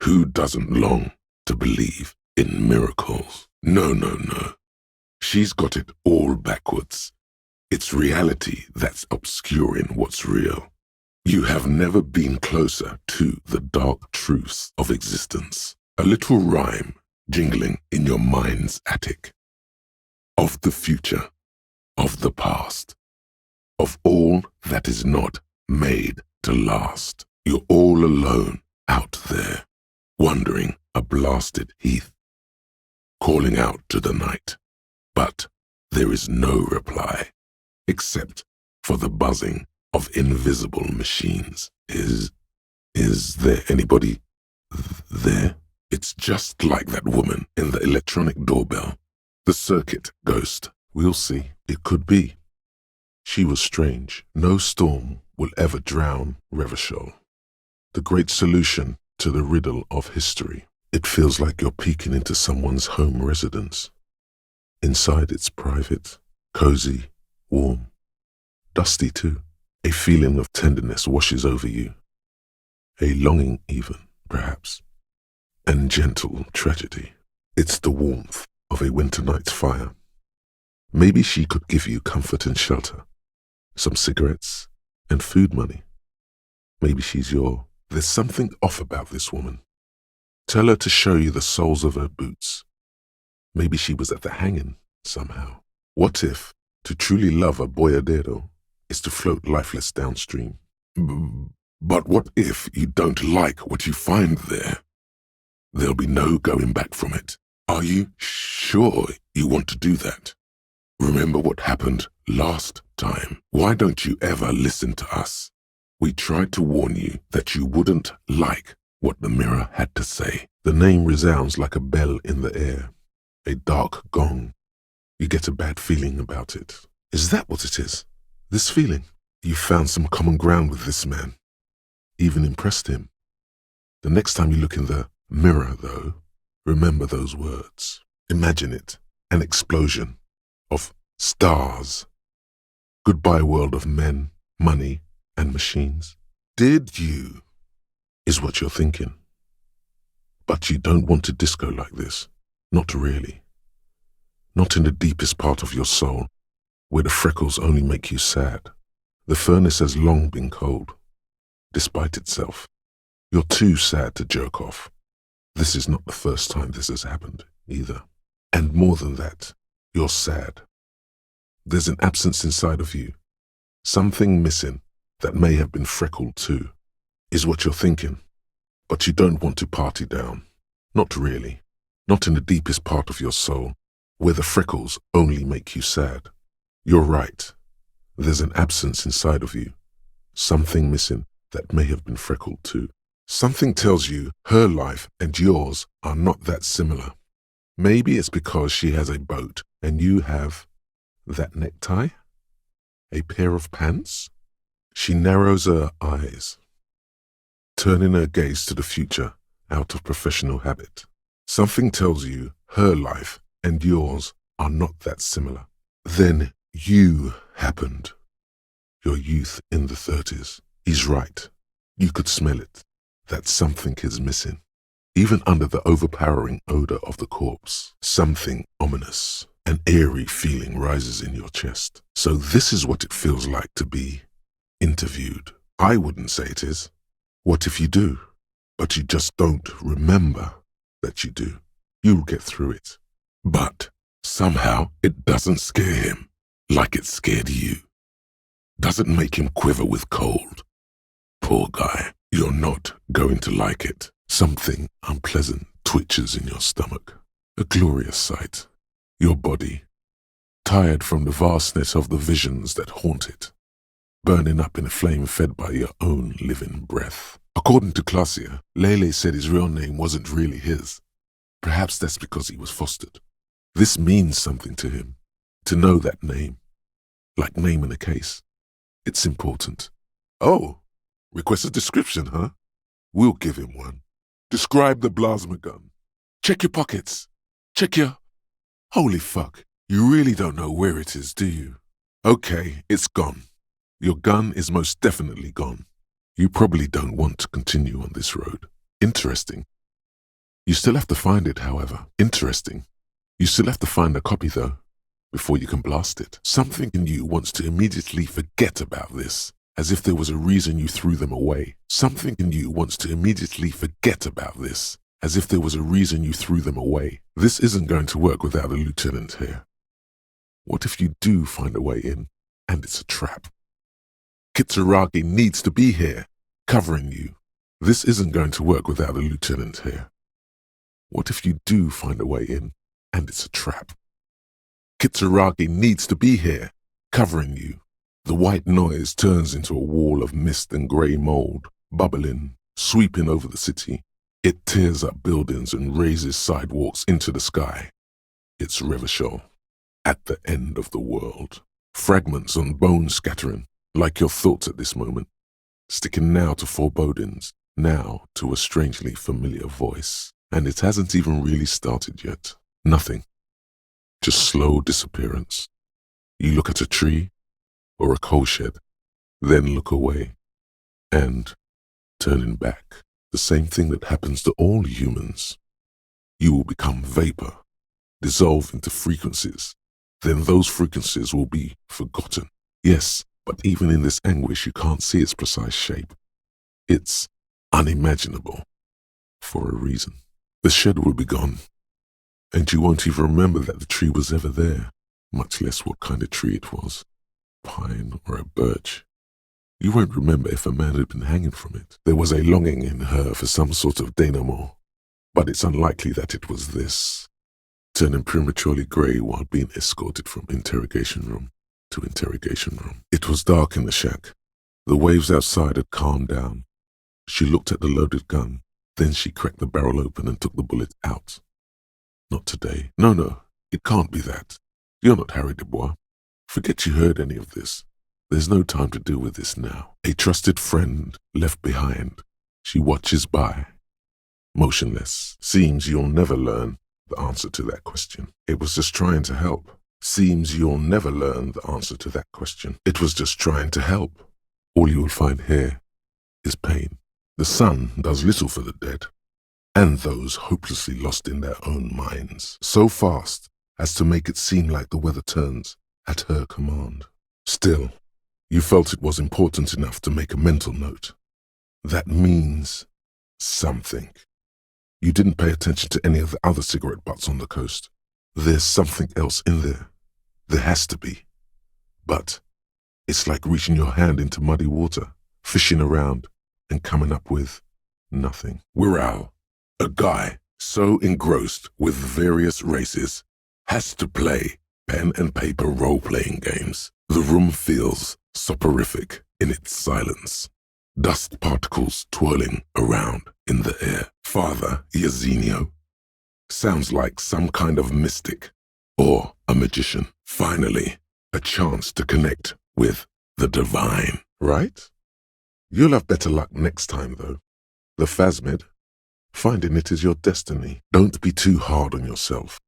Who doesn't long to believe in miracles? No. She's got it all backwards. It's reality that's obscuring what's real. You have never been closer to the dark truths of existence. A little rhyme jingling in your mind's attic. Of the future, of the past, of all that is not made to last. You're all alone out there, wandering a blasted heath, calling out to the night. But there is no reply, except for the buzzing of invisible machines. Is there anybody there? It's just like that woman in the electronic doorbell. The circuit ghost. We'll see. It could be. She was strange. No storm will ever drown Revachol. the great solution to the riddle of history. It feels like you're peeking into someone's home residence. Inside it's private, cozy, warm, dusty too. A feeling of tenderness washes over you. A longing even, perhaps, and gentle tragedy. It's the warmth of a winter night's fire. Maybe she could give you comfort and shelter, some cigarettes and food money. Maybe she's your... There's something off about this woman. Tell her to show you the soles of her boots. Maybe she was at the hanging somehow. What if to truly love a boyadero is to float lifeless downstream? But what if you don't like what you find there? There'll be no going back from it. Are you sure you want to do that? Remember what happened last time. Why don't you ever listen to us? We tried to warn you that you wouldn't like what the mirror had to say. The name resounds like a bell in the air, a dark gong. You get a bad feeling about it. Is that what it is? This feeling? You found some common ground with this man. Even impressed him. The next time you look in the mirror, though, remember those words. Imagine it, an explosion of stars. Goodbye world of men, money, and machines. Did you, is what you're thinking. But you don't want to disco like this. Not really. Not in the deepest part of your soul, where the freckles only make you sad. The furnace has long been cold, despite itself. You're too sad to jerk off. This is not the first time this has happened, either. And more than that, you're sad. There's an absence inside of you, something missing that may have been freckled too, is what you're thinking. But you don't want to party down. Not really. Not in the deepest part of your soul, where the freckles only make you sad. You're right. There's an absence inside of you, something missing that may have been freckled too. Something tells you her life and yours are not that similar. Maybe it's because she has a boat and you have that necktie? A pair of pants? She narrows her eyes, turning her gaze to the future out of professional habit. Something tells you her life and yours are not that similar. Then you happened. Your youth in the 30s. He's right. You could smell it. That something is missing. Even under the overpowering odor of the corpse, something ominous, an eerie feeling rises in your chest. So this is what it feels like to be interviewed. I wouldn't say it is. What if you do? But you just don't remember that you do. You'll get through it. But somehow it doesn't scare him like it scared you. Doesn't make him quiver with cold. Poor guy, you're not going to like it. Something unpleasant twitches in your stomach. A glorious sight. Your body, tired from the vastness of the visions that haunt it, burning up in a flame fed by your own living breath. According to Clausia, Lele said his real name wasn't really his. Perhaps that's because he was fostered. This means something to him, to know that name. Like naming a case. It's important. Oh, request a description, huh? We'll give him one. Describe the plasma gun. Check your pockets. Check your... Holy fuck, you really don't know where it is, do you? Okay, it's gone. Your gun is most definitely gone. You probably don't want to continue on this road. Interesting. You still have to find it, however. Interesting. You still have to find a copy, though, before you can blast it. Something in you wants to immediately forget about this, as if there was a reason you threw them away. Something in you wants to immediately forget about this, as if there was a reason you threw them away. This isn't going to work without a lieutenant here. What if you do find a way in, and it's a trap? Kitsuragi needs to be here, covering you. This isn't going to work without a lieutenant here. What if you do find a way in, and it's a trap? Kitsuragi needs to be here, covering you. The white noise turns into a wall of mist and grey mold, bubbling, sweeping over the city. It tears up buildings and raises sidewalks into the sky. It's Revachol, at the end of the world. Fragments on bone scattering, like your thoughts at this moment, sticking now to forebodings, Now to a strangely familiar voice, and it hasn't even really started yet. Nothing. Just slow disappearance. You look at a tree or a coal shed, then look away, and turning back. The same thing that happens to all humans. You will become vapor, dissolve into frequencies. Then those frequencies will be forgotten. Yes, but even in this anguish, you can't see its precise shape. It's unimaginable for a reason. The shed will be gone, and you won't even remember that the tree was ever there, much less what kind of tree it was, pine or a birch. You won't remember if a man had been hanging from it. There was a longing in her for some sort of denouement, but it's unlikely that it was this. Turning prematurely grey while being escorted from interrogation room to interrogation room. It was dark in the shack. The waves outside had calmed down. She looked at the loaded gun, then she cracked the barrel open and took the bullet out. Not today. No, it can't be that. You're not Harry Dubois. Forget you heard any of this. There's no time to deal with this now. A trusted friend left behind. She watches by, motionless. Seems you'll never learn the answer to that question. It was just trying to help. Seems you'll never learn the answer to that question. It was just trying to help. All you will find here is pain. The sun does little for the dead, and those hopelessly lost in their own minds, so fast as to make it seem like the weather turns at her command. Still, you felt it was important enough to make a mental note. That means something. You didn't pay attention to any of the other cigarette butts on the coast. There's something else in there. There has to be. But it's like reaching your hand into muddy water, fishing around, and coming up with nothing. Wirral, a guy so engrossed with various races, has to play pen and paper role-playing games. The room feels soporific in its silence. Dust particles twirling around in the air. Father Yazinio sounds like some kind of mystic or a magician. Finally, a chance to connect with the divine, right? You'll have better luck next time, though. The phasmid, finding it is your destiny. Don't be too hard on yourself.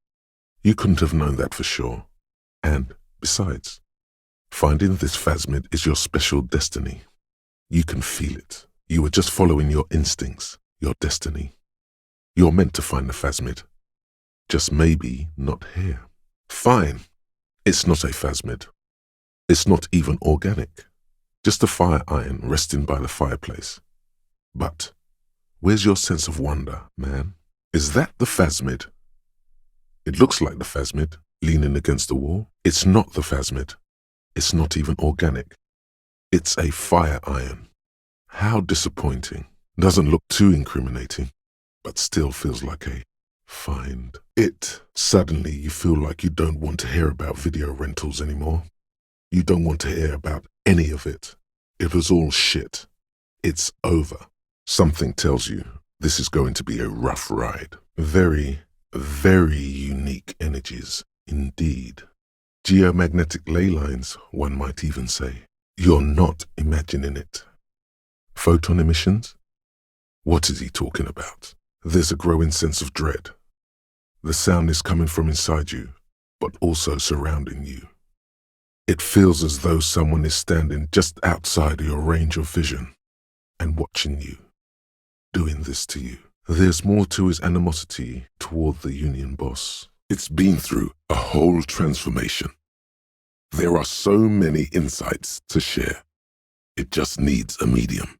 You couldn't have known that for sure. And, besides, finding this phasmid is your special destiny. You can feel it. You are just following your instincts, your destiny. You're meant to find the phasmid. Just maybe not here. Fine. It's not a phasmid. It's not even organic. Just a fire iron resting by the fireplace. But where's your sense of wonder, man? Is that the phasmid? It looks like the phasmid, leaning against the wall. It's not the phasmid. It's not even organic. It's a fire iron. How disappointing. Doesn't look too incriminating, but still feels like a find. Suddenly you feel like you don't want to hear about video rentals anymore. You don't want to hear about any of it. It was all shit. It's over. Something tells you this is going to be a rough ride. Very, very unique energies indeed. Geomagnetic ley lines, one might even say. You're not imagining it. Photon emissions? What is he talking about? There's a growing sense of dread. The sound is coming from inside you, but also surrounding you. It feels as though someone is standing just outside your range of vision and watching you, doing this to you. There's more to his animosity toward the union boss. It's been through a whole transformation. There are so many insights to share. It just needs a medium.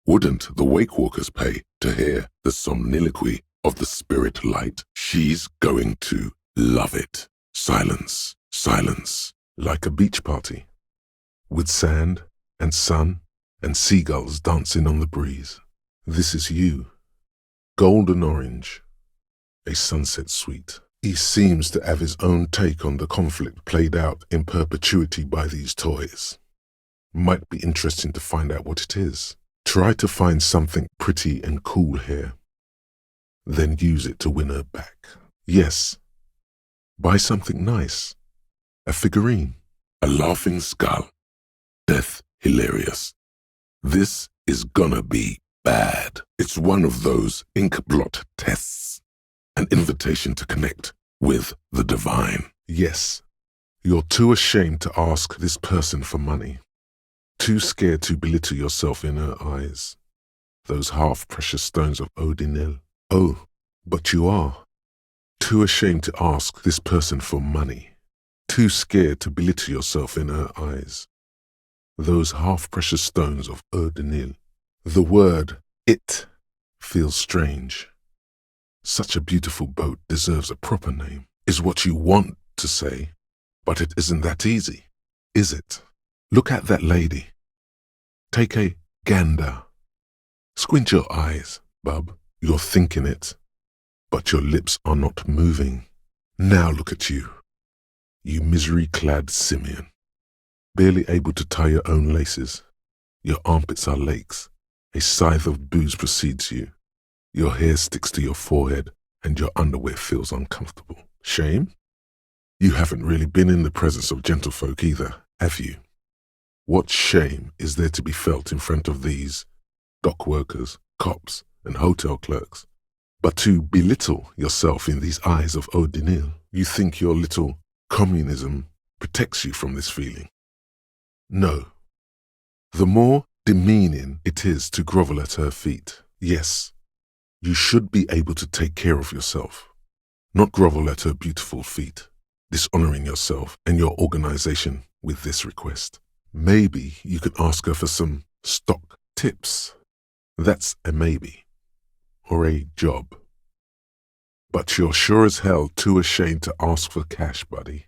Wouldn't the Wakewalkers pay to hear the somniloquy of the spirit light? She's going to love it. Silence, silence. Like a beach party, with sand and sun and seagulls dancing on the breeze. This is you, golden orange, a sunset suite. He seems to have his own take on the conflict played out in perpetuity by these toys. Might be interesting to find out what it is. Try to find something pretty and cool here, then use it to win her back. Yes, buy something nice. A figurine. A laughing skull. Death hilarious. This is gonna be bad. It's one of those ink blot tests. An invitation to connect with the divine. Yes, you're too ashamed to ask this person for money. Too scared to belittle yourself in her eyes. Those half-precious stones of Odinil. Oh, but you are. Too ashamed to ask this person for money. Too scared to belittle yourself in her eyes. Those half-precious stones of Odinil. The word it feels strange. Such a beautiful boat deserves a proper name, is what you want to say, but it isn't that easy, is it? Look at that lady. Take a gander. Squint your eyes, bub. You're thinking it, but your lips are not moving. Now look at you, you misery-clad simian. Barely able to tie your own laces. Your armpits are lakes. A scythe of booze precedes you. Your hair sticks to your forehead and your underwear feels uncomfortable. Shame? You haven't really been in the presence of gentlefolk either, have you? What shame is there to be felt in front of these dock workers, cops, and hotel clerks? But to belittle yourself in these eyes of Odinil, you think your little communism protects you from this feeling. No. The more demeaning it is to grovel at her feet, yes, you should be able to take care of yourself, not grovel at her beautiful feet, dishonoring yourself and your organization with this request. Maybe you could ask her for some stock tips. That's a maybe. Or a job. But you're sure as hell too ashamed to ask for cash, buddy.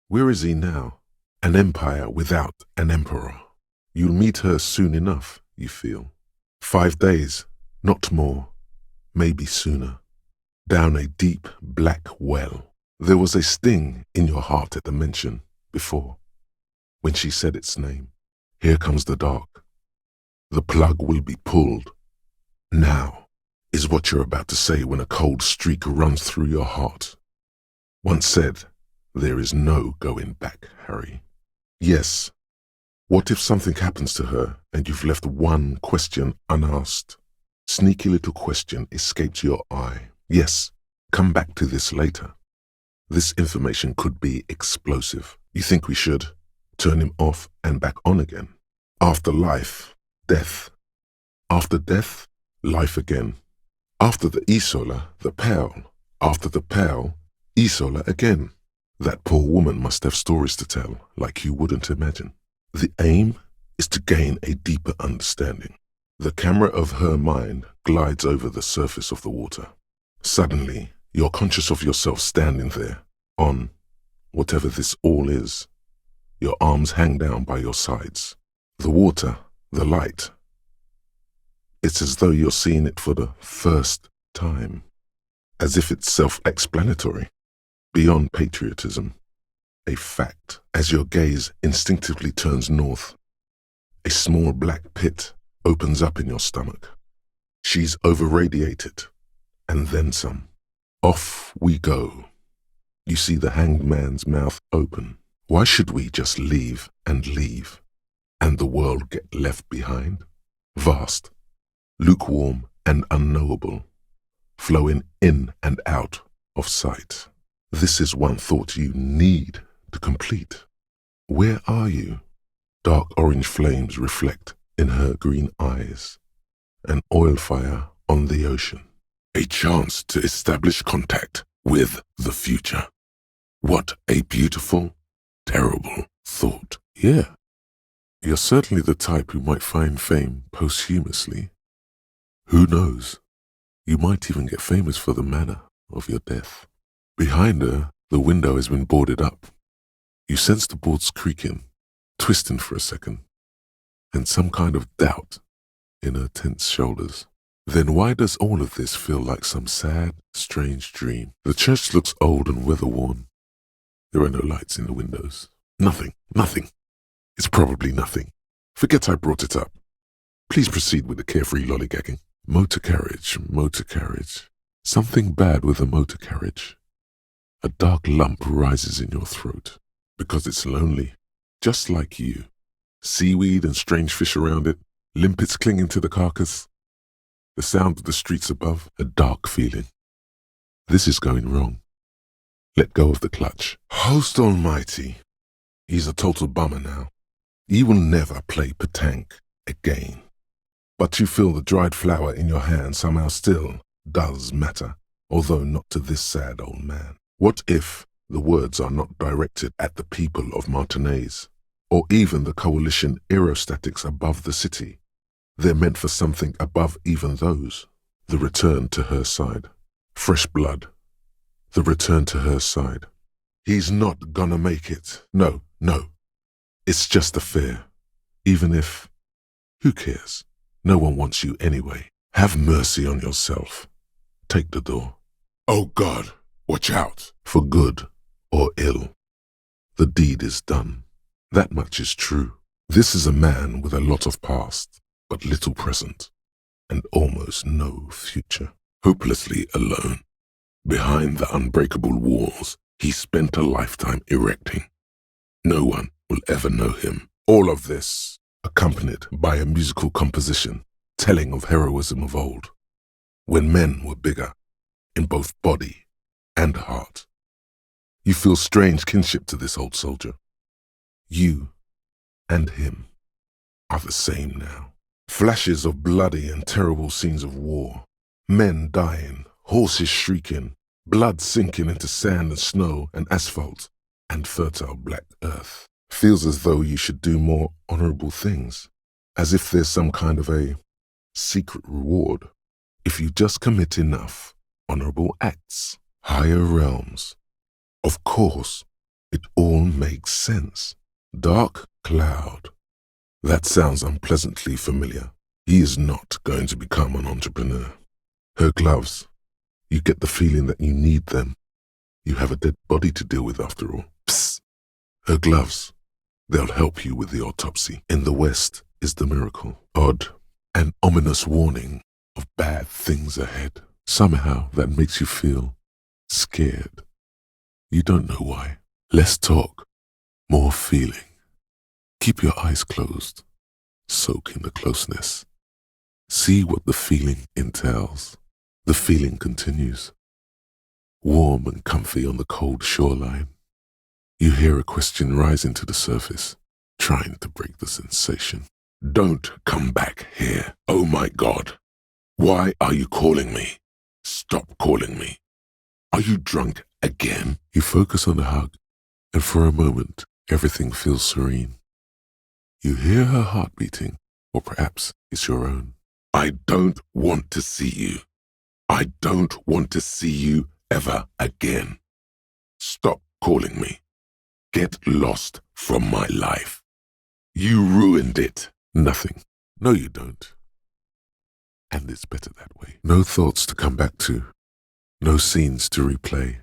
Where is he now? An empire without an emperor. You'll meet her soon enough, you feel. 5 days, not more. Maybe sooner. Down a deep black well. There was a sting in your heart at the mention before, when she said its name. Here comes the dark. The plug will be pulled. Now is what you're about to say when a cold streak runs through your heart. Once said, there is no going back, Harry. Yes. What if something happens to her and you've left one question unasked? Sneaky little question escaped your eye. Yes, come back to this later. This information could be explosive. You think we should turn him off and back on again? After life, death. After death, life again. After the Isola, the Pearl. After the Pearl, Isola again. That poor woman must have stories to tell, like you wouldn't imagine. The aim is to gain a deeper understanding. The camera of her mind glides over the surface of the water. Suddenly, you're conscious of yourself standing there, on whatever this all is. Your arms hang down by your sides. The water, the light. It's as though you're seeing it for the first time. As if it's self-explanatory, beyond patriotism. A fact, as your gaze instinctively turns north. A small black pit opens up in your stomach. She's over-radiated, and then some. Off we go. You see the hanged man's mouth open. Why should we just leave, and the world get left behind? Vast, lukewarm and unknowable, flowing in and out of sight. This is one thought you need to complete. Where are you? Dark orange flames reflect in her green eyes. An oil fire on the ocean. A chance to establish contact with the future. What a beautiful, terrible thought. Yeah, you're certainly the type who might find fame posthumously. Who knows? You might even get famous for the manner of your death. Behind her, the window has been boarded up. You sense the boards creaking, twisting for a second, and some kind of doubt in her tense shoulders. Then why does all of this feel like some sad, strange dream? The church looks old and weather-worn. There are no lights in the windows. Nothing. It's probably nothing. Forget I brought it up. Please proceed with the carefree lollygagging. Motor carriage. Something bad with a motor carriage. A dark lump rises in your throat because it's lonely, just like you. Seaweed and strange fish around it, limpets clinging to the carcass. The sound of the streets above, a dark feeling. This is going wrong. Let go of the clutch. Host almighty, he's a total bummer now. He will never play petanque again. But you feel the dried flower in your hand somehow still does matter, although not to this sad old man. What if the words are not directed at the people of Martinaise, or even the coalition aerostatics above the city? They're meant for something above even those. The return to her side. Fresh blood. The return to her side. He's not gonna make it. No. It's just a fear. Even if... Who cares? No one wants you anyway. Have mercy on yourself. Take the door. Oh God, watch out. For good or ill. The deed is done. That much is true. This is a man with a lot of past, but little present, and almost no future. Hopelessly alone. Behind the unbreakable walls he spent a lifetime erecting. No one will ever know him. All of this accompanied by a musical composition telling of heroism of old, when men were bigger in both body and heart. You feel strange kinship to this old soldier. You and him are the same now. Flashes of bloody and terrible scenes of war, men dying, horses shrieking, blood sinking into sand and snow and asphalt and fertile black earth. Feels as though you should do more honorable things, as if there's some kind of a secret reward if you just commit enough honorable acts. Higher realms. Of course, it all makes sense. Dark cloud. That sounds unpleasantly familiar. He is not going to become an entrepreneur. Her gloves. You get the feeling that you need them. You have a dead body to deal with after all. Psst. Her gloves. They'll help you with the autopsy. In the West is the miracle. Odd. An ominous warning of bad things ahead. Somehow that makes you feel scared. You don't know why. Less talk. More feeling. Keep your eyes closed. Soak in the closeness. See what the feeling entails. The feeling continues. Warm and comfy on the cold shoreline. You hear a question rising to the surface, trying to break the sensation. Don't come back here. Oh my God. Why are you calling me? Stop calling me. Are you drunk again? You focus on the hug, and for a moment, everything feels serene. You hear her heart beating, or perhaps it's your own. I don't want to see you. I don't want to see you ever again. Stop calling me. Get lost from my life. You ruined it. Nothing. No, you don't. And it's better that way. No thoughts to come back to. No scenes to replay.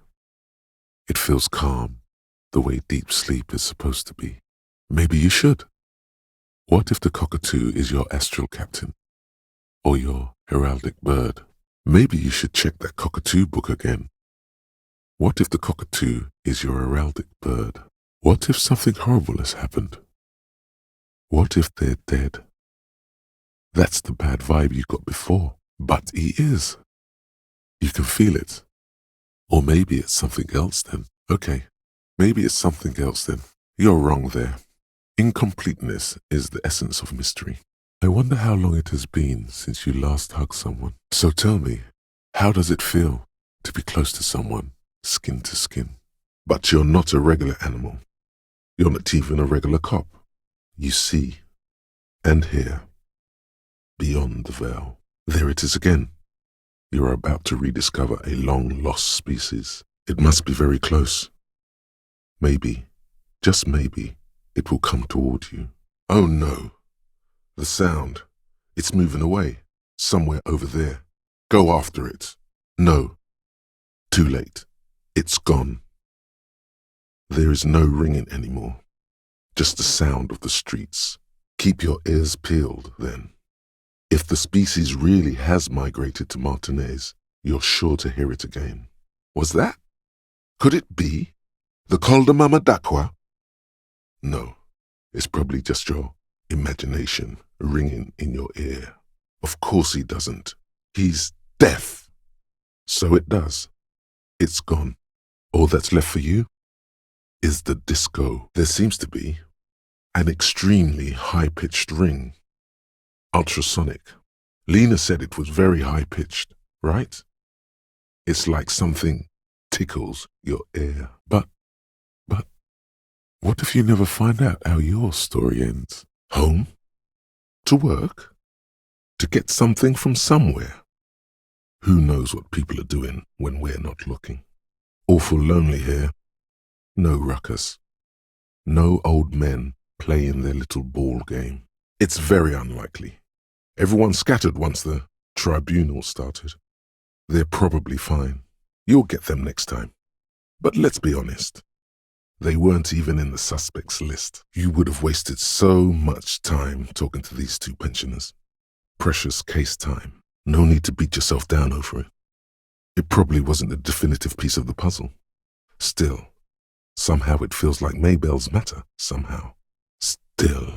It feels calm, the way deep sleep is supposed to be. Maybe you should. What if the cockatoo is your astral captain? Or your heraldic bird? Maybe you should check that cockatoo book again. What if the cockatoo is your heraldic bird? What if something horrible has happened? What if they're dead? That's the bad vibe you got before. But he is. You can feel it. Or maybe it's something else then. Okay, maybe it's something else then. You're wrong there. Incompleteness is the essence of mystery. I wonder how long it has been since you last hugged someone. So tell me, how does it feel to be close to someone, skin to skin? But you're not a regular animal. You're not even a regular cop. You see and hear beyond the veil. There it is again. You are about to rediscover a long-lost species. It must be very close. Maybe, just maybe, it will come toward you. Oh no. The sound. It's moving away. Somewhere over there. Go after it. No. Too late. It's gone. There is no ringing anymore. Just the sound of the streets. Keep your ears peeled, then. If the species really has migrated to Martinaise, you're sure to hear it again. Was that? Could it be? The Col de Mama d'Aqua? No, it's probably just your imagination ringing in your ear. Of course he doesn't. He's deaf. So it does. It's gone. All that's left for you is the disco. There seems to be an extremely high-pitched ring. Ultrasonic. Lena said it was very high-pitched, right? It's like something tickles your ear. But, what if you never find out how your story ends? Home? To work? To get something from somewhere? Who knows what people are doing when we're not looking? Awful lonely here. No ruckus. No old men playing their little ball game. It's very unlikely. Everyone scattered once the tribunal started. They're probably fine. You'll get them next time. But let's be honest. They weren't even in the suspects list. You would have wasted so much time talking to these two pensioners. Precious case time. No need to beat yourself down over it. It probably wasn't a definitive piece of the puzzle. Still, somehow it feels like Maybells matter, somehow. Still,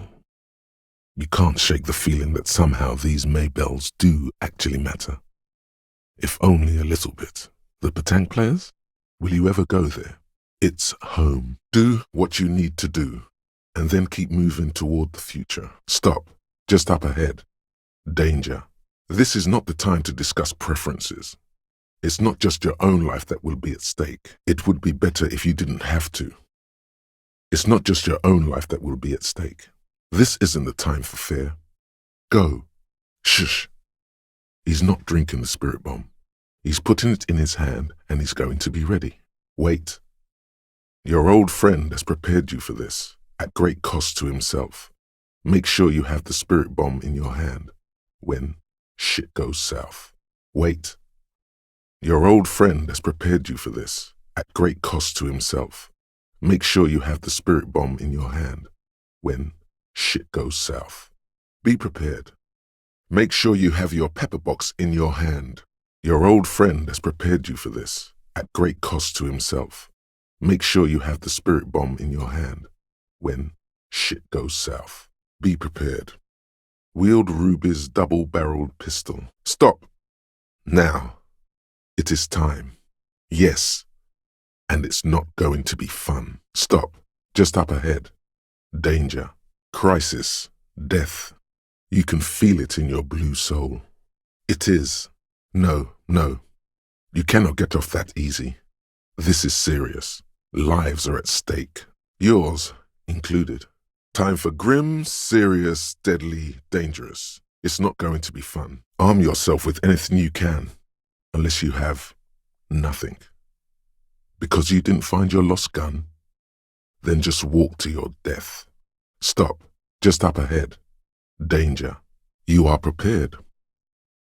you can't shake the feeling that somehow these Maybells do actually matter. If only a little bit. The Petang players? Will you ever go there? It's home. Do what you need to do, and then keep moving toward the future. Stop. Just up ahead. Danger. This is not the time to discuss preferences. It's not just your own life that will be at stake. It would be better if you didn't have to. It's not just your own life that will be at stake. This isn't the time for fear. Go. Shush. He's not drinking the spirit bomb. He's putting it in his hand and he's going to be ready. Wait. Your old friend has prepared you for this, at great cost to himself. Make sure you have the spirit bomb in your hand when shit goes south. Wait. Your old friend has prepared you for this, at great cost to himself. Make sure you have the spirit bomb in your hand when shit goes south. Be prepared. Make sure you have your pepper box in your hand. Your old friend has prepared you for this, at great cost to himself. Make sure you have the spirit bomb in your hand when shit goes south. Be prepared. Wield Ruby's double-barreled pistol. Stop. Now. It is time. Yes. And it's not going to be fun. Stop. Just up ahead. Danger. Crisis. Death. You can feel it in your blue soul. It is. No. You cannot get off that easy. This is serious. Lives are at stake. Yours included. Time for grim, serious, deadly, dangerous. It's not going to be fun. Arm yourself with anything you can, unless you have nothing. Because you didn't find your lost gun, then just walk to your death. Stop. Just up ahead. Danger. You are prepared.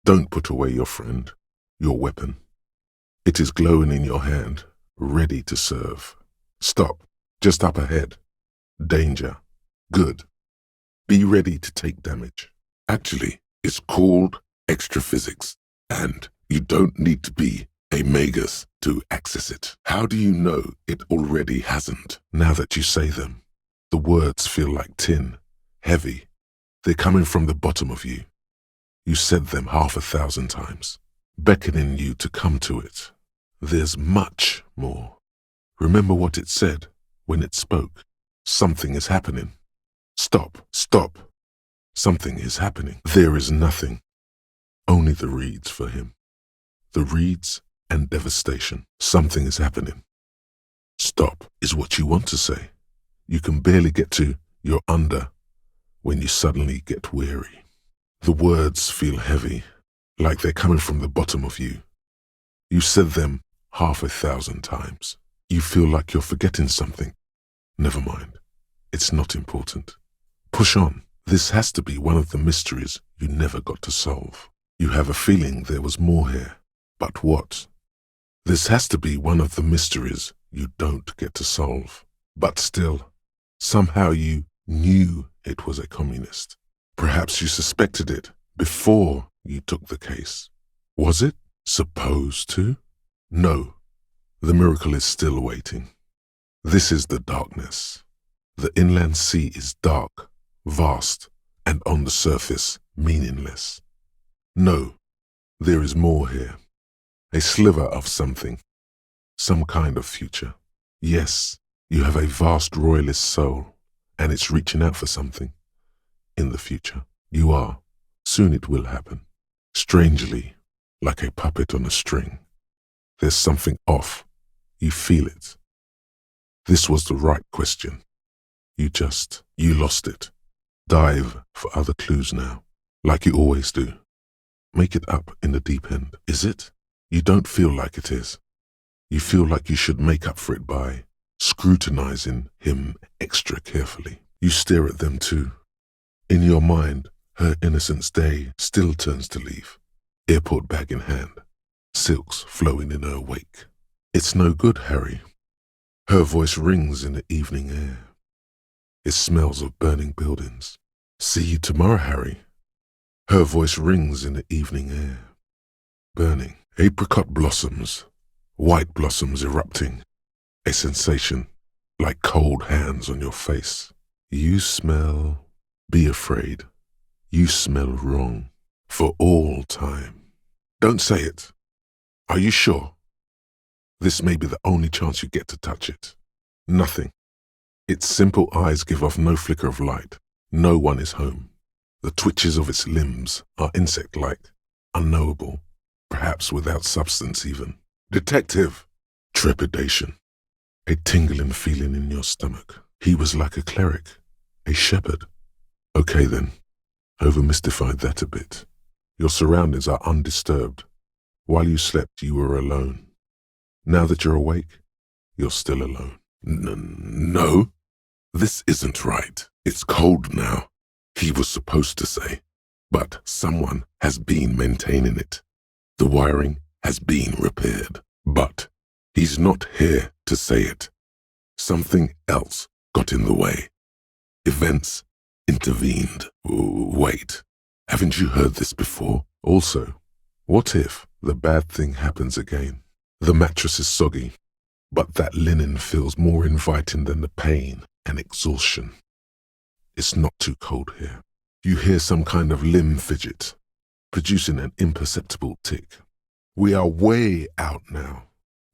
Don't put away your friend, your weapon. It is glowing in your hand, ready to serve. Stop. Just up ahead. Danger. Good. Be ready to take damage. Actually, it's called extra physics, and you don't need to be a magus to access it. How do you know it already hasn't? Now that you say them, the words feel like tin, heavy. They're coming from the bottom of you. You said them 1,000 times, beckoning you to come to it. There's much more. Remember what it said when it spoke. Something is happening. Stop. Something is happening. There is nothing. Only the reeds for him. The reeds and devastation. Something is happening. Stop is what you want to say. You can barely get to "you're under" when you suddenly get weary. The words feel heavy, like they're coming from the bottom of you. You said them 1,000 times. You feel like you're forgetting something. Never mind. It's not important. Push on. This has to be one of the mysteries you never got to solve. You have a feeling there was more here. But what? This has to be one of the mysteries you don't get to solve. But still, somehow you knew it was a communist. Perhaps you suspected it before you took the case. Was it supposed to? No. The miracle is still waiting. This is the darkness. The inland sea is dark, vast, and on the surface, meaningless. No, There is more here. A sliver of something. Some kind of future. Yes, you have a vast royalist soul, and it's reaching out for something. In the future. You are. Soon it will happen. Strangely, like a puppet on a string. There's something off. You feel it. This was the right question. You lost it. Dive for other clues now, like you always do. Make it up in the deep end. Is it? You don't feel like it is. You feel like you should make up for it by scrutinizing him extra carefully. You stare at them too. In your mind, her innocence day still turns to leaf, airport bag in hand, silks flowing in her wake. It's no good, Harry. Her voice rings in the evening air. It smells of burning buildings. See you tomorrow, Harry. Her voice rings in the evening air. Burning. Apricot blossoms, white blossoms erupting. A sensation, like cold hands on your face. You smell... Be afraid. You smell wrong. For all time. Don't say it. Are you sure? This may be the only chance you get to touch it. Nothing. Its simple eyes give off no flicker of light. No one is home. The twitches of its limbs are insect-like, unknowable, perhaps without substance even. Detective! Trepidation. A tingling feeling in your stomach. He was like a cleric, a shepherd. Okay then, over-mystified that a bit. Your surroundings are undisturbed. While you slept, you were alone. Now that you're awake, you're still alone. No, this isn't right. It's cold now, he was supposed to say. But someone has been maintaining it. The wiring has been repaired. But he's not here to say it. Something else got in the way. Events intervened. Wait, haven't you heard this before? Also, what if the bad thing happens again? The mattress is soggy, but that linen feels more inviting than the pain and exhaustion. It's not too cold here. You hear some kind of limb fidget, producing an imperceptible tick. We are way out now,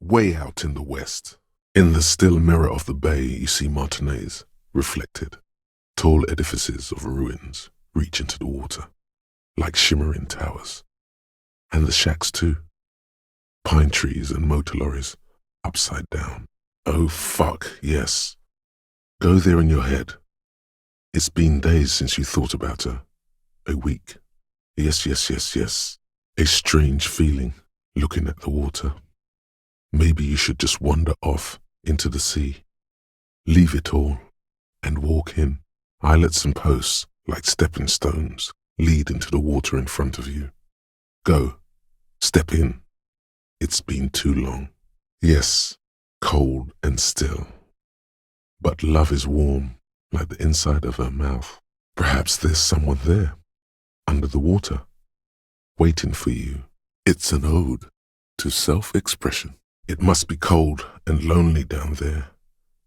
way out in the west. In the still mirror of the bay, you see Martinez, reflected. Tall edifices of ruins reach into the water, like shimmering towers. And the shacks too. Pine trees and motor lorries, upside down. Oh fuck, yes. Go there in your head. It's been days since you thought about her. A week. Yes. A strange feeling, looking at the water. Maybe you should just wander off into the sea. Leave it all, and walk in. Islets and posts, like stepping stones, lead into the water in front of you. Go. Step in. It's been too long. Yes, cold and still. But love is warm, like the inside of her mouth. Perhaps there's someone there, under the water, waiting for you. It's an ode to self-expression. It must be cold and lonely down there,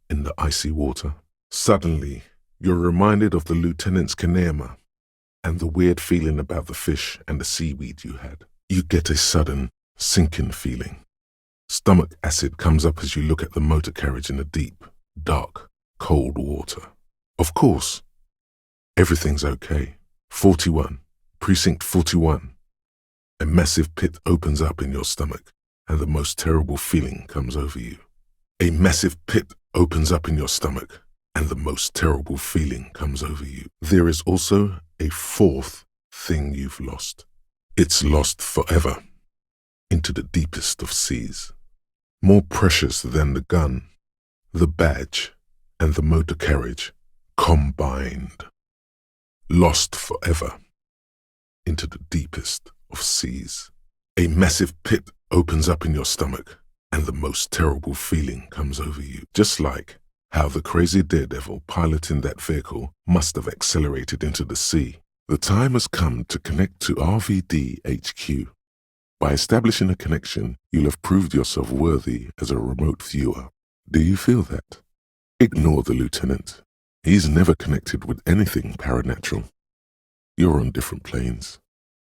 in the icy water. Suddenly, you're reminded of the lieutenant's kinema and the weird feeling about the fish and the seaweed you had. You get a sudden, sinking feeling. Stomach acid comes up as you look at the motor carriage in the deep, dark, cold water. Of course, everything's okay. 41, Precinct 41. A massive pit opens up in your stomach, and the most terrible feeling comes over you. A massive pit opens up in your stomach, and the most terrible feeling comes over you. There is also a fourth thing you've lost. It's lost forever, into the deepest of seas. More precious than the gun, the badge, and the motor carriage combined. Lost forever, into the deepest of seas. A massive pit opens up in your stomach, and the most terrible feeling comes over you. Just like how the crazy daredevil piloting that vehicle must have accelerated into the sea. The time has come to connect to RVD HQ. By establishing a connection, you'll have proved yourself worthy as a remote viewer. Do you feel that? Ignore the lieutenant. He's never connected with anything paranatural. You're on different planes,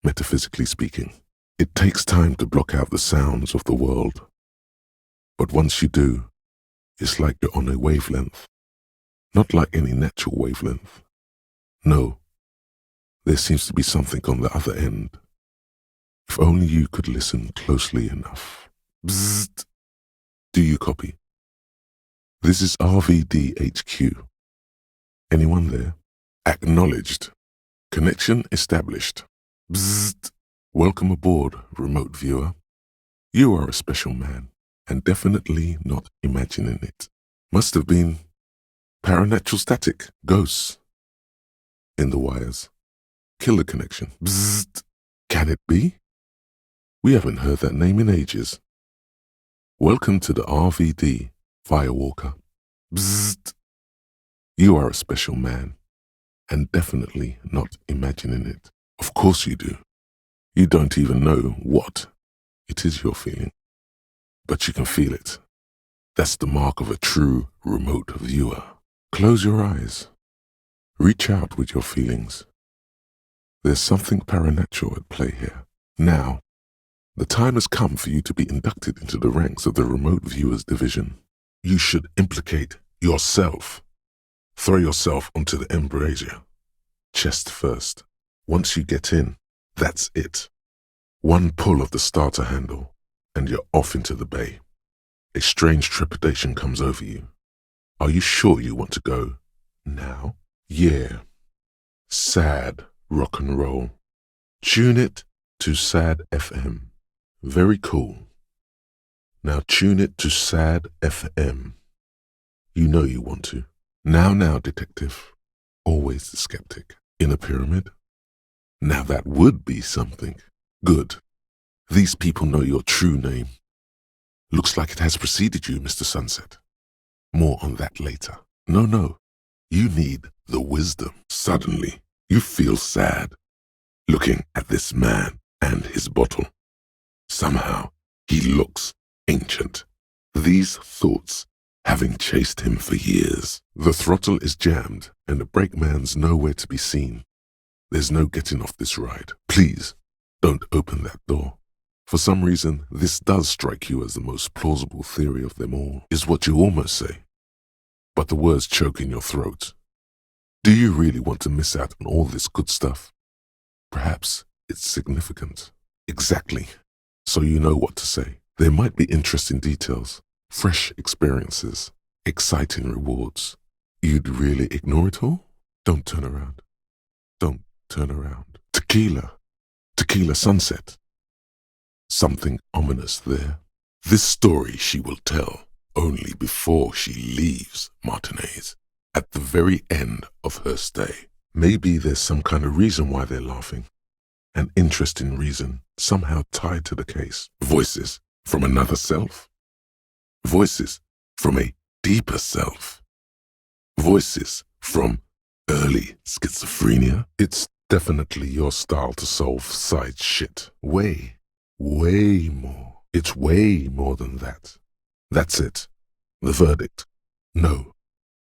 metaphysically speaking. It takes time to block out the sounds of the world. But once you do, it's like you're on a wavelength. Not like any natural wavelength. No, there seems to be something on the other end. If only you could listen closely enough. Bzzzt. Do you copy? This is RVDHQ. Anyone there? Acknowledged. Connection established. Bzzzt. Welcome aboard, remote viewer. You are a special man, and definitely not imagining it. Must have been paranatural static, ghosts. In the wires. Killer connection. Bzzzt. Can it be? We haven't heard that name in ages. Welcome to the RVD, Firewalker. Bzzzt. You are a special man, and definitely not imagining it. Of course you do. You don't even know what it is you're feeling, but you can feel it. That's the mark of a true remote viewer. Close your eyes. Reach out with your feelings. There's something paranatural at play here. Now, the time has come for you to be inducted into the ranks of the remote viewers division. You should implicate yourself. Throw yourself onto the embrasure. Chest first. Once you get in, that's it. One pull of the starter handle, and you're off into the bay. A strange trepidation comes over you. Are you sure you want to go now? Yeah. Sad rock and roll. Tune it to Sad FM. Very cool. Now tune it to Sad FM. You know you want to. Now, detective. Always the skeptic. In a pyramid? Now that would be something. Good. These people know your true name. Looks like it has preceded you, Mr. Sunset. More on that later. No. You need the wisdom. Suddenly, you feel sad, looking at this man and his bottle. Somehow, he looks ancient. These thoughts having chased him for years. The throttle is jammed, and the brakeman's nowhere to be seen. There's no getting off this ride. Please, don't open that door. For some reason, this does strike you as the most plausible theory of them all, is what you almost say. But the words choke in your throat. Do you really want to miss out on all this good stuff? Perhaps it's significant. Exactly. So you know what to say. There might be interesting details, fresh experiences, exciting rewards. You'd really ignore it all? Don't turn around. Don't turn around. Tequila. Tequila sunset. Something ominous there. This story she will tell only before she leaves Martinez, at the very end of her stay. Maybe there's some kind of reason why they're laughing. An interesting reason, somehow tied to the case. Voices from another self. Voices from a deeper self. Voices from early schizophrenia. It's definitely your style to solve side shit. Way more. It's way more than that. That's it. The verdict. No,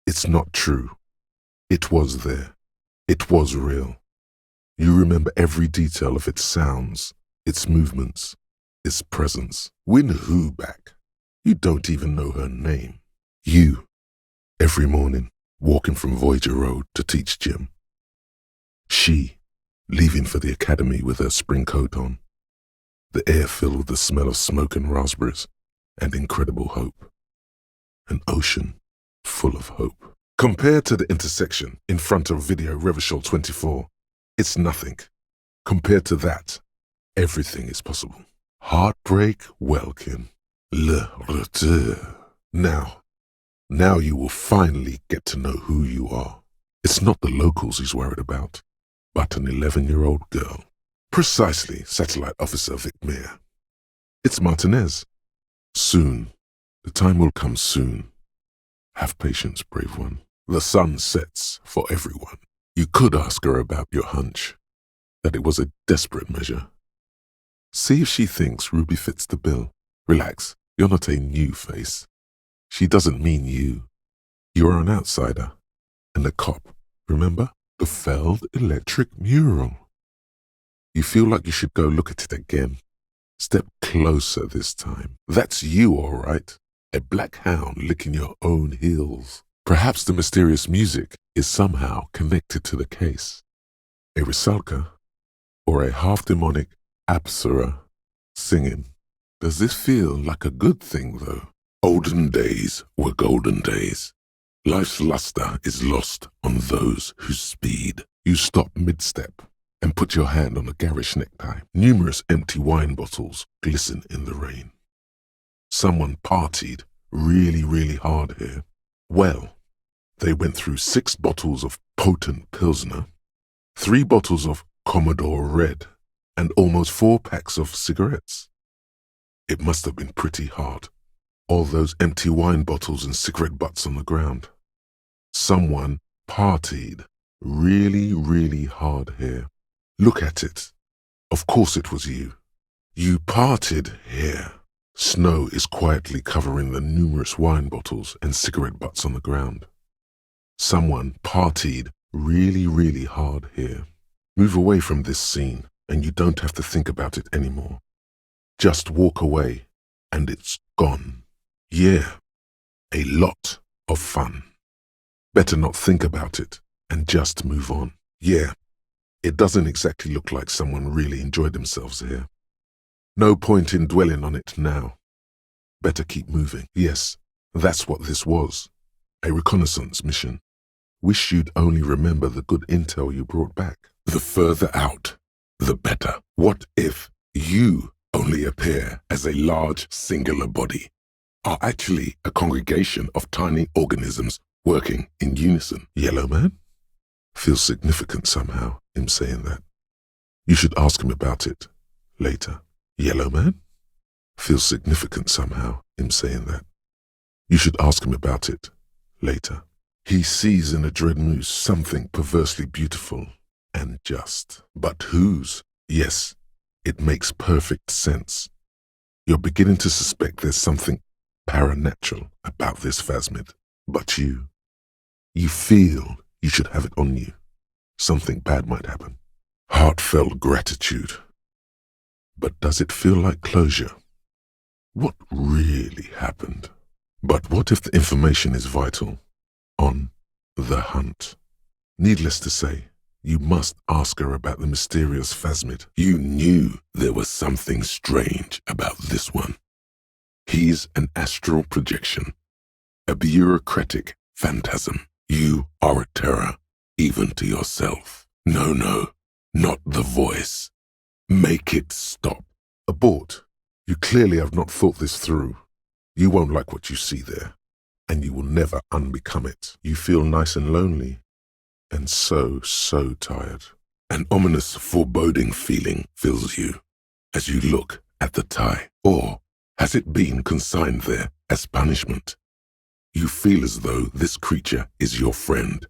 it's not true. It was there. It was real. You remember every detail of its sounds, its movements, its presence. Win who back? You don't even know her name. You, every morning, walking from Voyager Road to teach gym. She, leaving for the academy with her spring coat on. The air filled with the smell of smoke and raspberries and incredible hope. An ocean full of hope. Compared to the intersection in front of Video Revachol 24, it's nothing. Compared to that, everything is possible. Heartbreak Welkin. Le Retour. Now you will finally get to know who you are. It's not the locals he's worried about, but an 11-year-old girl. Precisely, Satellite Officer Vic Meyer. It's Martinez. Soon. The time will come soon. Have patience, brave one. The sun sets for everyone. You could ask her about your hunch, that it was a desperate measure. See if she thinks Ruby fits the bill. Relax, you're not a new face. She doesn't mean you. You're an outsider. And a cop, remember? The Feld Electric Mural. You feel like you should go look at it again. Step closer this time. That's you, all right. A black hound licking your own heels. Perhaps the mysterious music is somehow connected to the case. A Rusalka or a half-demonic Apsara singing. Does this feel like a good thing, though? Olden days were golden days. Life's luster is lost on those whose speed. You stop mid-step and put your hand on a garish necktie. Numerous empty wine bottles glisten in the rain. Someone partied really hard here. Well, they went through 6 bottles of potent Pilsner, 3 bottles of Commodore Red, and almost 4 packs of cigarettes. It must have been pretty hard. All those empty wine bottles and cigarette butts on the ground. Someone partied really hard here. Look at it. Of course it was you. You partied here. Snow is quietly covering the numerous wine bottles and cigarette butts on the ground. Someone partied really hard here. Move away from this scene and you don't have to think about it anymore. Just walk away and it's gone. Yeah, a lot of fun. Better not think about it and just move on. Yeah, it doesn't exactly look like someone really enjoyed themselves here. No point in dwelling on it now. Better keep moving. Yes, that's what this was. A reconnaissance mission. Wish you'd only remember the good intel you brought back. The further out, the better. What if you only appear as a large singular body, are actually a congregation of tiny organisms working in unison? Yellow Man? Feels significant somehow, him saying that. You should ask him about it later. Yellow Man? Feels significant somehow, him saying that. You should ask him about it later. He sees in a dread moose something perversely beautiful and just. But whose? Yes, it makes perfect sense. You're beginning to suspect there's something paranatural about this phasmid. But you feel you should have it on you. Something bad might happen. Heartfelt gratitude. But does it feel like closure? What really happened? But what if the information is vital? On the hunt. Needless to say, you must ask her about the mysterious phasmid. You knew there was something strange about this one. He's an astral projection, a bureaucratic phantasm. You are a terror, even to yourself. No, not the voice. Make it stop. Abort. You clearly have not thought this through. You won't like what you see there, and you will never unbecome it. You feel nice and lonely, and so tired. An ominous, foreboding feeling fills you as you look at the tie. Or has it been consigned there as punishment? You feel as though this creature is your friend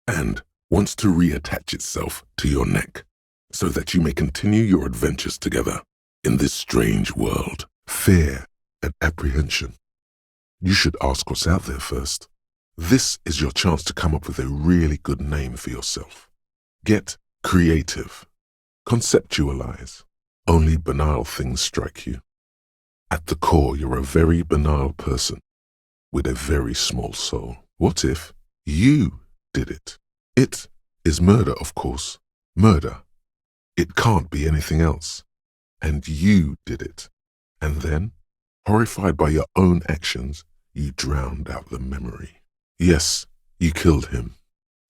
and wants to reattach itself to your neck so that you may continue your adventures together in this strange world. Fear and apprehension. You should ask what's out there first. This is your chance to come up with a really good name for yourself. Get creative. Conceptualize. Only banal things strike you. At the core, you're a very banal person with a very small soul. What if you did it? It is murder, of course. Murder. It can't be anything else. And you did it. And then, horrified by your own actions, you drowned out the memory. Yes, you killed him.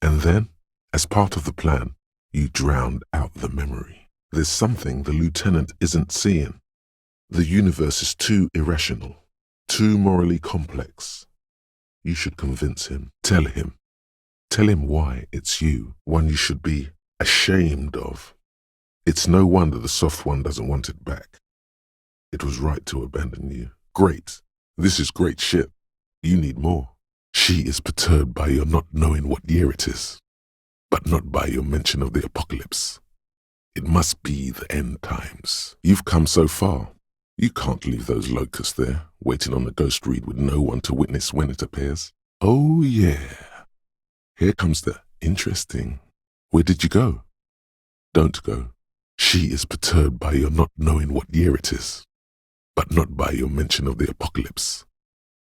And then, as part of the plan, you drowned out the memory. There's something the lieutenant isn't seeing. The universe is too irrational, too morally complex. You should convince him. Tell him. Tell him why it's you, one you should be ashamed of. It's no wonder the soft one doesn't want it back. It was right to abandon you. Great. This is great shit. You need more. She is perturbed by your not knowing what year it is, but not by your mention of the apocalypse. It must be the end times. You've come so far. You can't leave those locusts there, waiting on the ghost read with no one to witness when it appears. Oh yeah. Here comes the interesting. Where did you go? Don't go. She is perturbed by your not knowing what year it is, but not by your mention of the apocalypse.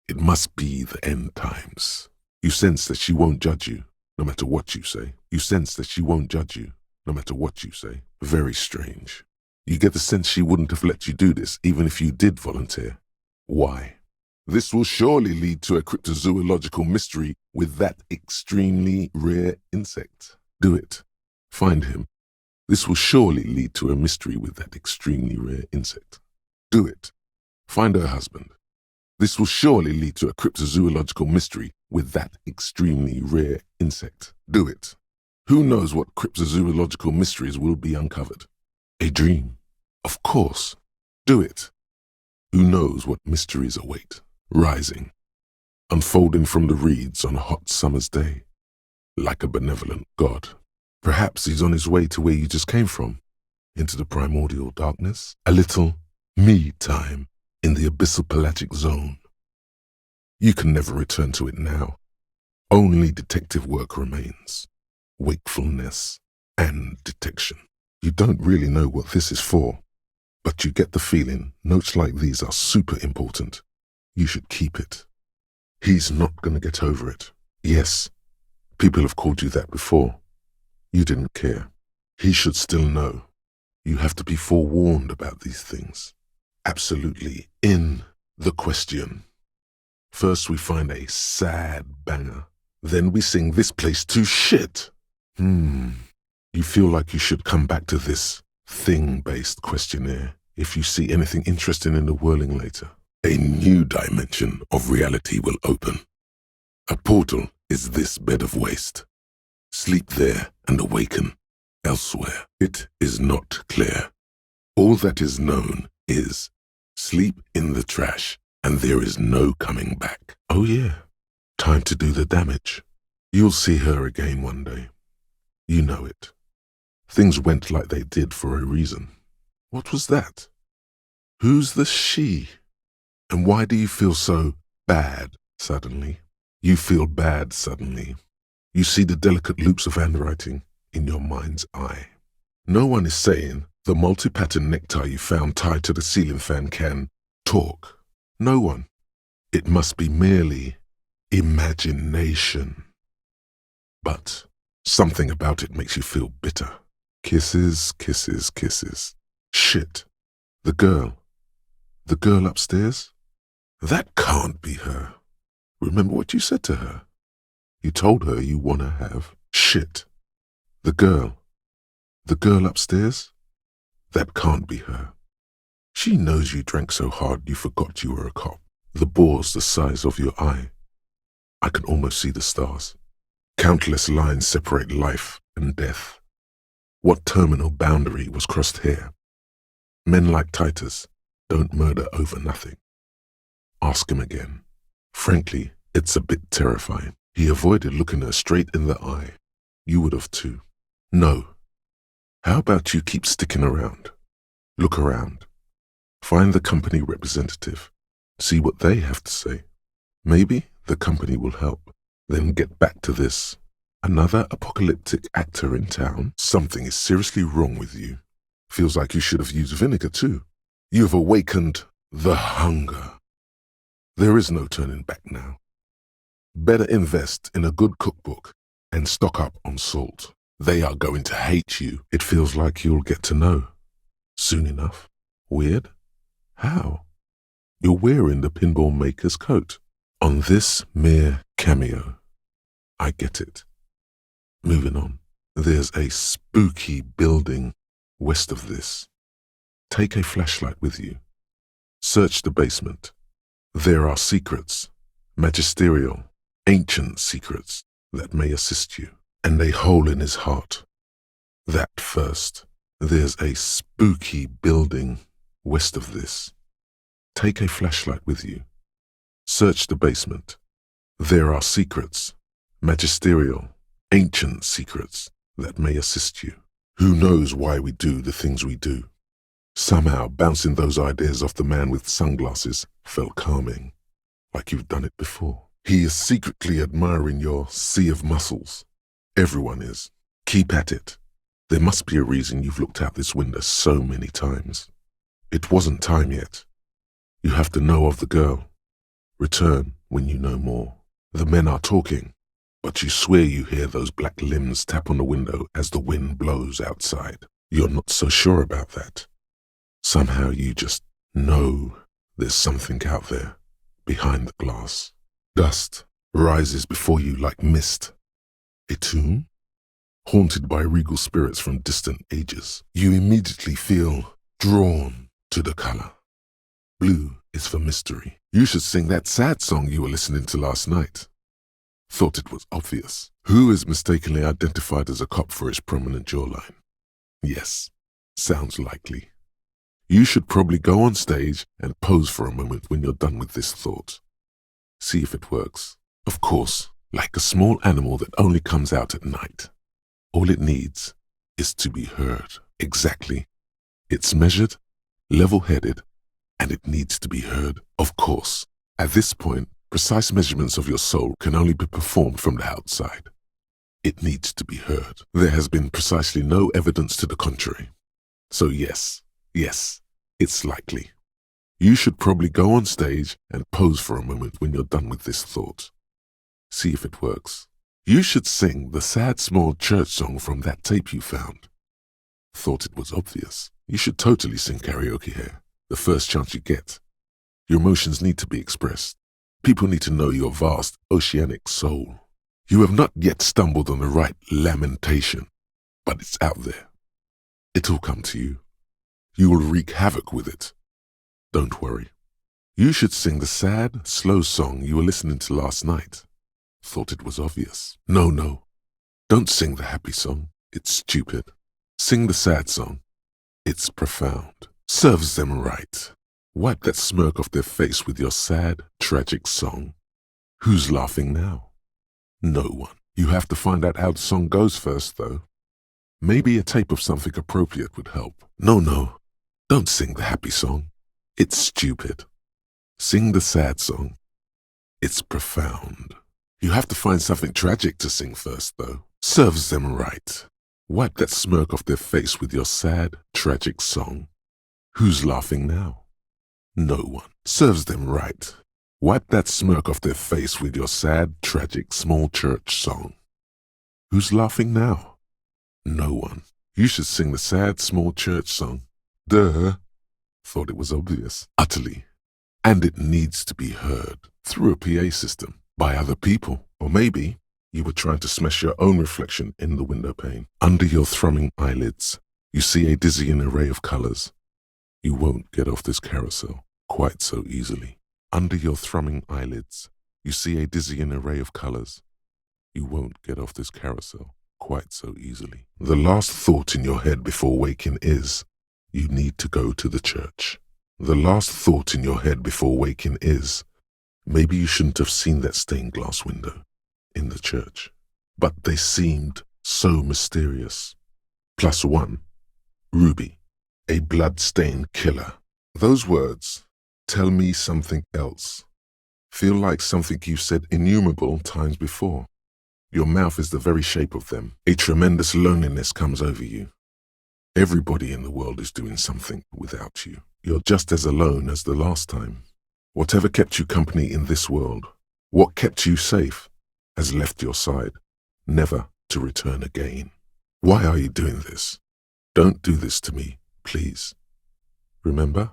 It must be the end times. You sense that she won't judge you, no matter what you say. You sense that she won't judge you, no matter what you say. Very strange. You get the sense she wouldn't have let you do this, even if you did volunteer. Why? This will surely lead to a cryptozoological mystery with that extremely rare insect. Do it. Find him. This will surely lead to a mystery with that extremely rare insect. Do it. Find her husband. This will surely lead to a cryptozoological mystery with that extremely rare insect. Do it. Who knows what cryptozoological mysteries will be uncovered? A dream. Of course. Do it. Who knows what mysteries await? Rising. Unfolding from the reeds on a hot summer's day. Like a benevolent god. Perhaps he's on his way to where you just came from. Into the primordial darkness. A little me time. In the abyssal pelagic zone. You can never return to it now. Only detective work remains. Wakefulness and detection. You don't really know what this is for, but you get the feeling notes like these are super important. You should keep it. He's not going to get over it. Yes, people have called you that before. You didn't care. He should still know. You have to be forewarned about these things. Absolutely in the question. First we find a sad banger. Then we sing this place to shit. You feel like you should come back to this thing-based questionnaire if you see anything interesting in the whirling later. A new dimension of reality will open. A portal is this bed of waste. Sleep there and awaken elsewhere. It is not clear. All that is known is sleep in the trash and there is no coming back. Oh yeah, time to do the damage. You'll see her again one day. You know it. Things went like they did for a reason. What was that? Who's the she? And why do you feel so bad suddenly? You feel bad suddenly. You see the delicate loops of handwriting in your mind's eye. No one is saying the multi-pattern necktie you found tied to the ceiling fan can talk. No one. It must be merely imagination. But something about it makes you feel bitter. Kisses, kisses, kisses. Shit. The girl upstairs? That can't be her. Remember what you said to her? You told her you want to have shit. The girl upstairs? That can't be her. She knows you drank so hard you forgot you were a cop. The bore's the size of your eye. I can almost see the stars. Countless lines separate life and death. What terminal boundary was crossed here? Men like Titus don't murder over nothing. Ask him again. Frankly, it's a bit terrifying. He avoided looking her straight in the eye. You would have too. No. How about you keep sticking around? Look around. Find the company representative. See what they have to say. Maybe the company will help. Then get back to this. Another apocalyptic actor in town? Something is seriously wrong with you. Feels like you should have used vinegar too. You've awakened the hunger. There is no turning back now. Better invest in a good cookbook and stock up on salt. They are going to hate you. It feels like you'll get to know. Soon enough. Weird? How? You're wearing the pinball maker's coat. On this mere cameo. I get it. Moving on. There's a spooky building west of this. Take a flashlight with you. Search the basement. There are secrets, magisterial, ancient secrets that may assist you. And a hole in his heart. That first. There's a spooky building west of this. Take a flashlight with you. Search the basement. There are secrets, magisterial, ancient secrets that may assist you. Who knows why we do the things we do? Somehow bouncing those ideas off the man with sunglasses felt calming, like you've done it before. He is secretly admiring your sea of muscles. Everyone is. Keep at it. There must be a reason you've looked out this window so many times. It wasn't time yet. You have to know of the girl. Return when you know more. The men are talking, but you swear you hear those black limbs tap on the window as the wind blows outside. You're not so sure about that. Somehow you just know there's something out there, behind the glass. Dust rises before you like mist. A tomb? Haunted by regal spirits from distant ages. You immediately feel drawn to the color. Blue is for mystery. You should sing that sad song you were listening to last night. Thought it was obvious. Who is mistakenly identified as a cop for his prominent jawline? Yes, sounds likely. You should probably go on stage and pose for a moment when you're done with this thought. See if it works. Of course, like a small animal that only comes out at night. All it needs is to be heard. Exactly. It's measured, level-headed, and it needs to be heard. Of course, at this point, precise measurements of your soul can only be performed from the outside. It needs to be heard. There has been precisely no evidence to the contrary. So yes, it's likely. You should probably go on stage and pose for a moment when you're done with this thought. See if it works. You should sing the sad small church song from that tape you found. Thought it was obvious. You should totally sing karaoke here, the first chance you get. Your emotions need to be expressed. People need to know your vast, oceanic soul. You have not yet stumbled on the right lamentation, but it's out there. It'll come to you. You will wreak havoc with it. Don't worry. You should sing the sad, slow song you were listening to last night. Thought it was obvious. No. Don't sing the happy song. It's stupid. Sing the sad song. It's profound. Serves them right. Wipe that smirk off their face with your sad, tragic song. Who's laughing now? No one. You have to find out how the song goes first, though. Maybe a tape of something appropriate would help. No. Don't sing the happy song. It's stupid. Sing the sad song. It's profound. You have to find something tragic to sing first, though. Serves them right. Wipe that smirk off their face with your sad, tragic song. Who's laughing now? No one. Serves them right. Wipe that smirk off their face with your sad, tragic, small church song. Who's laughing now? No one. You should sing the sad, small church song. Duh. Thought it was obvious. Utterly. And it needs to be heard through a PA system by other people. Or maybe you were trying to smash your own reflection in the window pane. Under your thrumming eyelids, you see a dizzying array of colors. You won't get off this carousel quite so easily. Under your thrumming eyelids, you see a dizzying array of colors. You won't get off this carousel quite so easily. The last thought in your head before waking is, you need to go to the church. The last thought in your head before waking is, maybe you shouldn't have seen that stained glass window in the church. But they seemed so mysterious. +1, Ruby, a blood-stained killer. Those words tell me something else. Feel like something you've said innumerable times before. Your mouth is the very shape of them. A tremendous loneliness comes over you. Everybody in the world is doing something without you. You're just as alone as the last time. Whatever kept you company in this world, what kept you safe, has left your side, never to return again. Why are you doing this? Don't do this to me, please. Remember?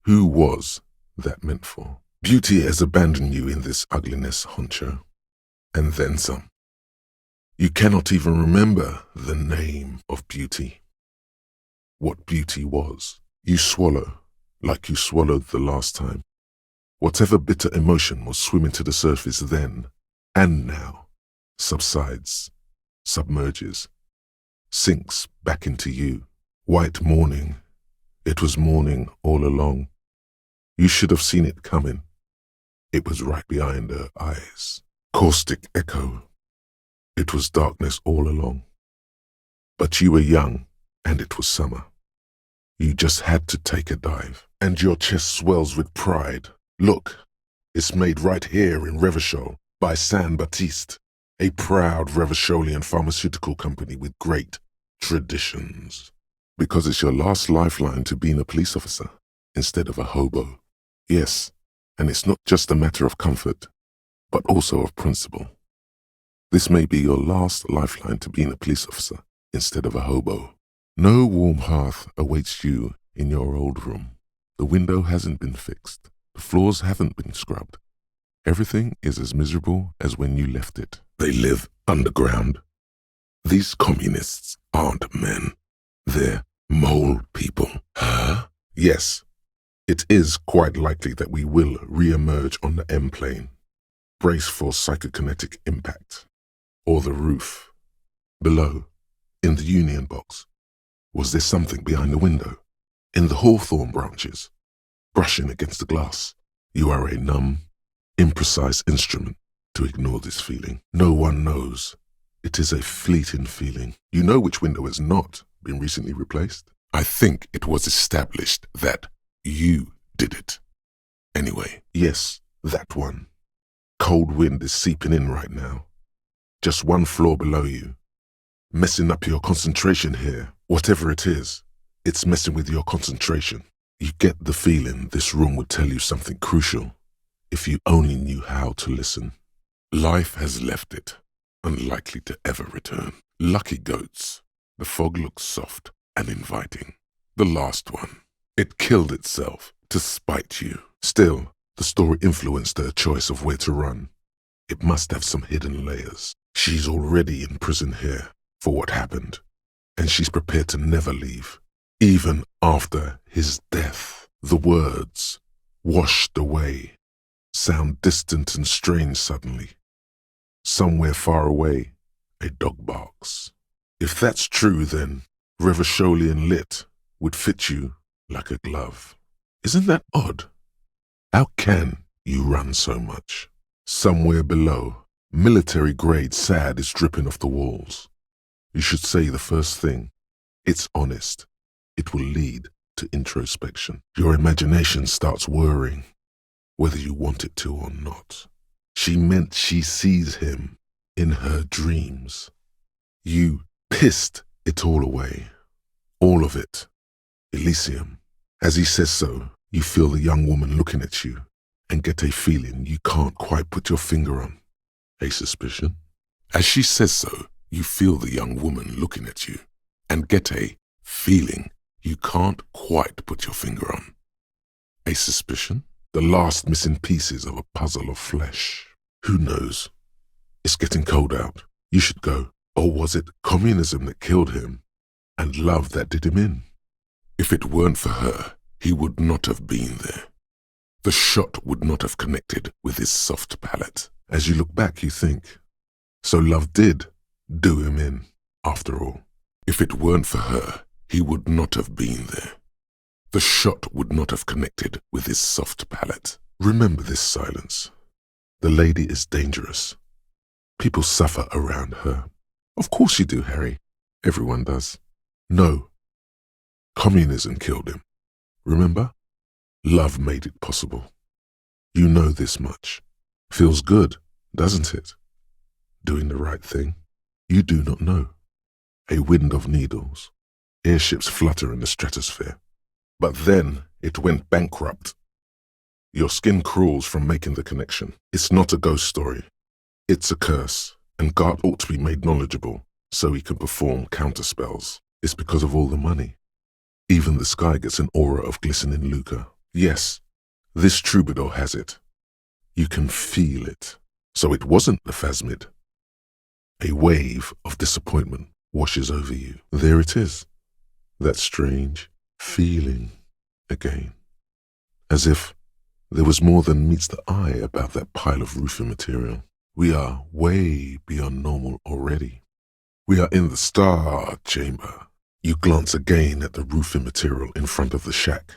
Who was that meant for? Beauty has abandoned you in this ugliness, honcho. And then some. You cannot even remember the name of beauty. What beauty was. You swallow, like you swallowed the last time. Whatever bitter emotion was swimming to the surface then, and now, subsides, submerges, sinks back into you. White morning. It was morning all along. You should have seen it coming. It was right behind her eyes. Caustic echo. It was darkness all along. But you were young, and it was summer. You just had to take a dive, and your chest swells with pride. Look, it's made right here in Revachol by San Baptiste, a proud Revacholian pharmaceutical company with great Traditions. Because it's your last lifeline to being a police officer instead of a hobo. Yes, and it's not just a matter of comfort, but also of principle. This may be your last lifeline to being a police officer instead of a hobo. No warm hearth awaits you in your old room. The window hasn't been fixed. The floors haven't been scrubbed. Everything is as miserable as when you left it. They live underground. These communists aren't men. They're mole people. Huh? Yes, it is quite likely that we will re-emerge on the M plane. Brace for psychokinetic impact. Or the roof. Below, in the Union box, was there something behind the window? In the hawthorn branches, brushing against the glass? You are a numb, imprecise instrument to ignore this feeling. No one knows. It is a fleeting feeling. You know which window has not been recently replaced? I think it was established that you did it. Anyway, yes, that one. Cold wind is seeping in right now. Just one floor below you. Messing up your concentration here. Whatever it is, it's messing with your concentration. You get the feeling this room would tell you something crucial if you only knew how to listen. Life has left it, unlikely to ever return. Lucky goats. The fog looks soft and inviting. The last one. It killed itself to spite you. Still, the story influenced her choice of where to run. It must have some hidden layers. She's already in prison here for what happened, and she's prepared to never leave. Even after his death, the words, washed away, sound distant and strange suddenly. Somewhere far away, a dog barks. If that's true, then Revacholian lit would fit you like a glove. Isn't that odd? How can you run so much? Somewhere below, military-grade SAD is dripping off the walls. You should say the first thing. It's honest. It will lead to introspection. Your imagination starts whirring, whether you want it to or not. She meant she sees him in her dreams. You pissed it all away. All of it. Elysium. As he says so, you feel the young woman looking at you and get a feeling you can't quite put your finger on. A suspicion? As she says so, you feel the young woman looking at you and get a feeling you can't quite put your finger on. A suspicion? The last missing pieces of a puzzle of flesh. Who knows? It's getting cold out. You should go. Or was it communism that killed him and love that did him in? If it weren't for her, he would not have been there. The shot would not have connected with his soft palate. As you look back, you think, so love did do him in, after all. If it weren't for her, he would not have been there. The shot would not have connected with his soft palate. Remember this silence. The lady is dangerous. People suffer around her. Of course you do, Harry. Everyone does. No. Communism killed him. Remember? Love made it possible. You know this much. Feels good, doesn't it? Doing the right thing. You do not know. A wind of needles. Airships flutter in the stratosphere. But then it went bankrupt. Your skin crawls from making the connection. It's not a ghost story. It's a curse, and God ought to be made knowledgeable so he can perform counterspells. It's because of all the money. Even the sky gets an aura of glistening lucre. Yes, this troubadour has it. You can feel it. So it wasn't the phasmid. A wave of disappointment washes over you. There it is. That strange feeling again. As if there was more than meets the eye about that pile of roofing material. We are way beyond normal already. We are in the star chamber. You glance again at the roofing material in front of the shack.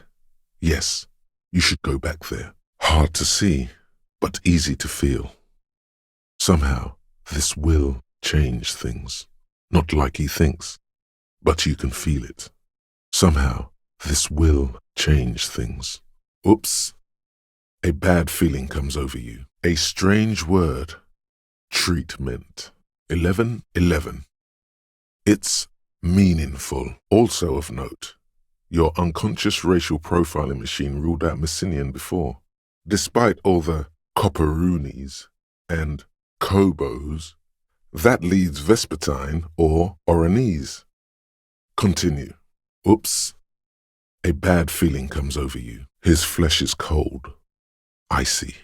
Yes, you should go back there. Hard to see, but easy to feel. Somehow, this will change things. Not like he thinks, but you can feel it. Somehow, this will change things. Oops. A bad feeling comes over you. A strange word. Treatment. 11:11. It's meaningful. Also of note, your unconscious racial profiling machine ruled out Messinian before. Despite all the copperoonies and Cobos, that leads Vespertine or Oranese. Continue. Oops. A bad feeling comes over you. His flesh is cold, icy.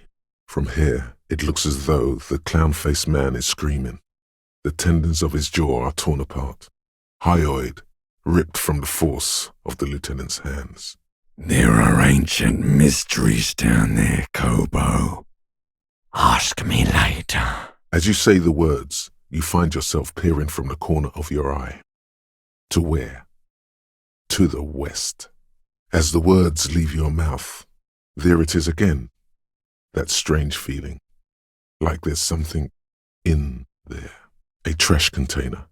From here, it looks as though the clown-faced man is screaming. The tendons of his jaw are torn apart, hyoid, ripped from the force of the lieutenant's hands. There are ancient mysteries down there, Kobo. Ask me later. As you say the words, you find yourself peering from the corner of your eye. To where? To the west. As the words leave your mouth, there it is again. That strange feeling, like there's something in there. A trash container,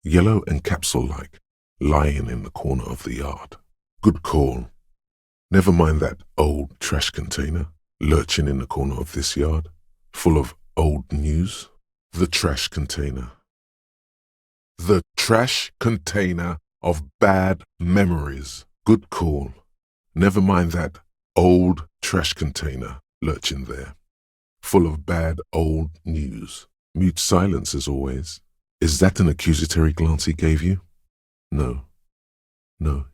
yellow and capsule-like, lying in the corner of the yard. Good call. Never mind that old trash container, lurching in the corner of this yard, full of old news. The trash container. The trash container of bad memories. Good call. Never mind that old trash container lurching there, full of bad old news. Mute silence as always. Is that an accusatory glance he gave you? No,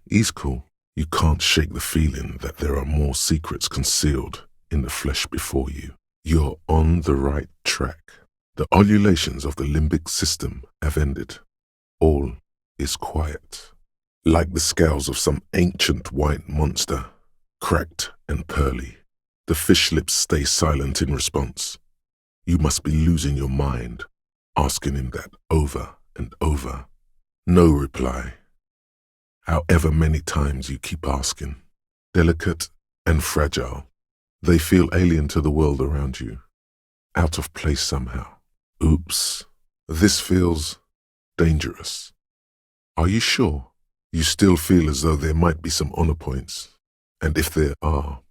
he's cool. You can't shake the feeling that there are more secrets concealed in the flesh before you. You're on the right track. The ululations of the limbic system have ended. All is quiet, like the scales of some ancient white monster, cracked and pearly. The fish lips stay silent in response. You must be losing your mind, asking him that over and over. No reply. However many times you keep asking. Delicate and fragile, they feel alien to the world around you, out of place somehow. Oops, this feels dangerous. Are you sure? You still feel as though there might be some honor points, and if there are,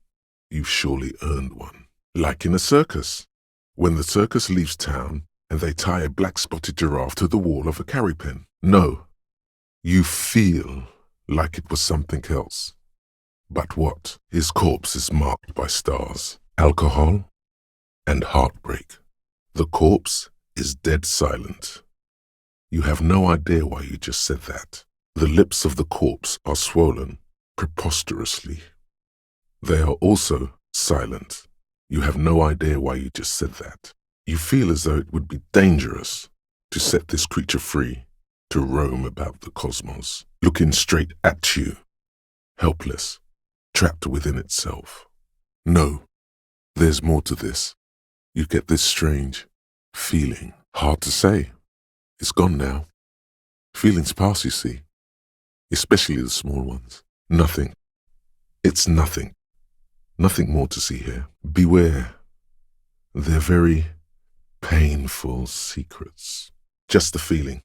you've surely earned one. Like in a circus, when the circus leaves town and they tie a black-spotted giraffe to the wall of a carry pen. No, you feel like it was something else. But what? His corpse is marked by stars, alcohol, and heartbreak. The corpse is dead silent. You have no idea why you just said that. The lips of the corpse are swollen preposterously. They are also silent. You have no idea why you just said that. You feel as though it would be dangerous to set this creature free, to roam about the cosmos, looking straight at you, helpless, trapped within itself. No, there's more to this. You get this strange feeling. Hard to say. It's gone now. Feelings pass, you see, especially the small ones. Nothing. It's nothing. Nothing more to see here. Beware. They're very painful secrets. Just a feeling.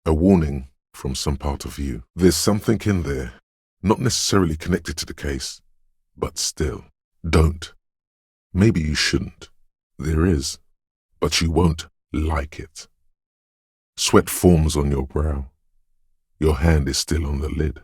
A warning from some part of you. There's something in there, not necessarily connected to the case, but still. Don't. Maybe you shouldn't. There is, but you won't like it. Sweat forms on your brow. Your hand is still on the lid.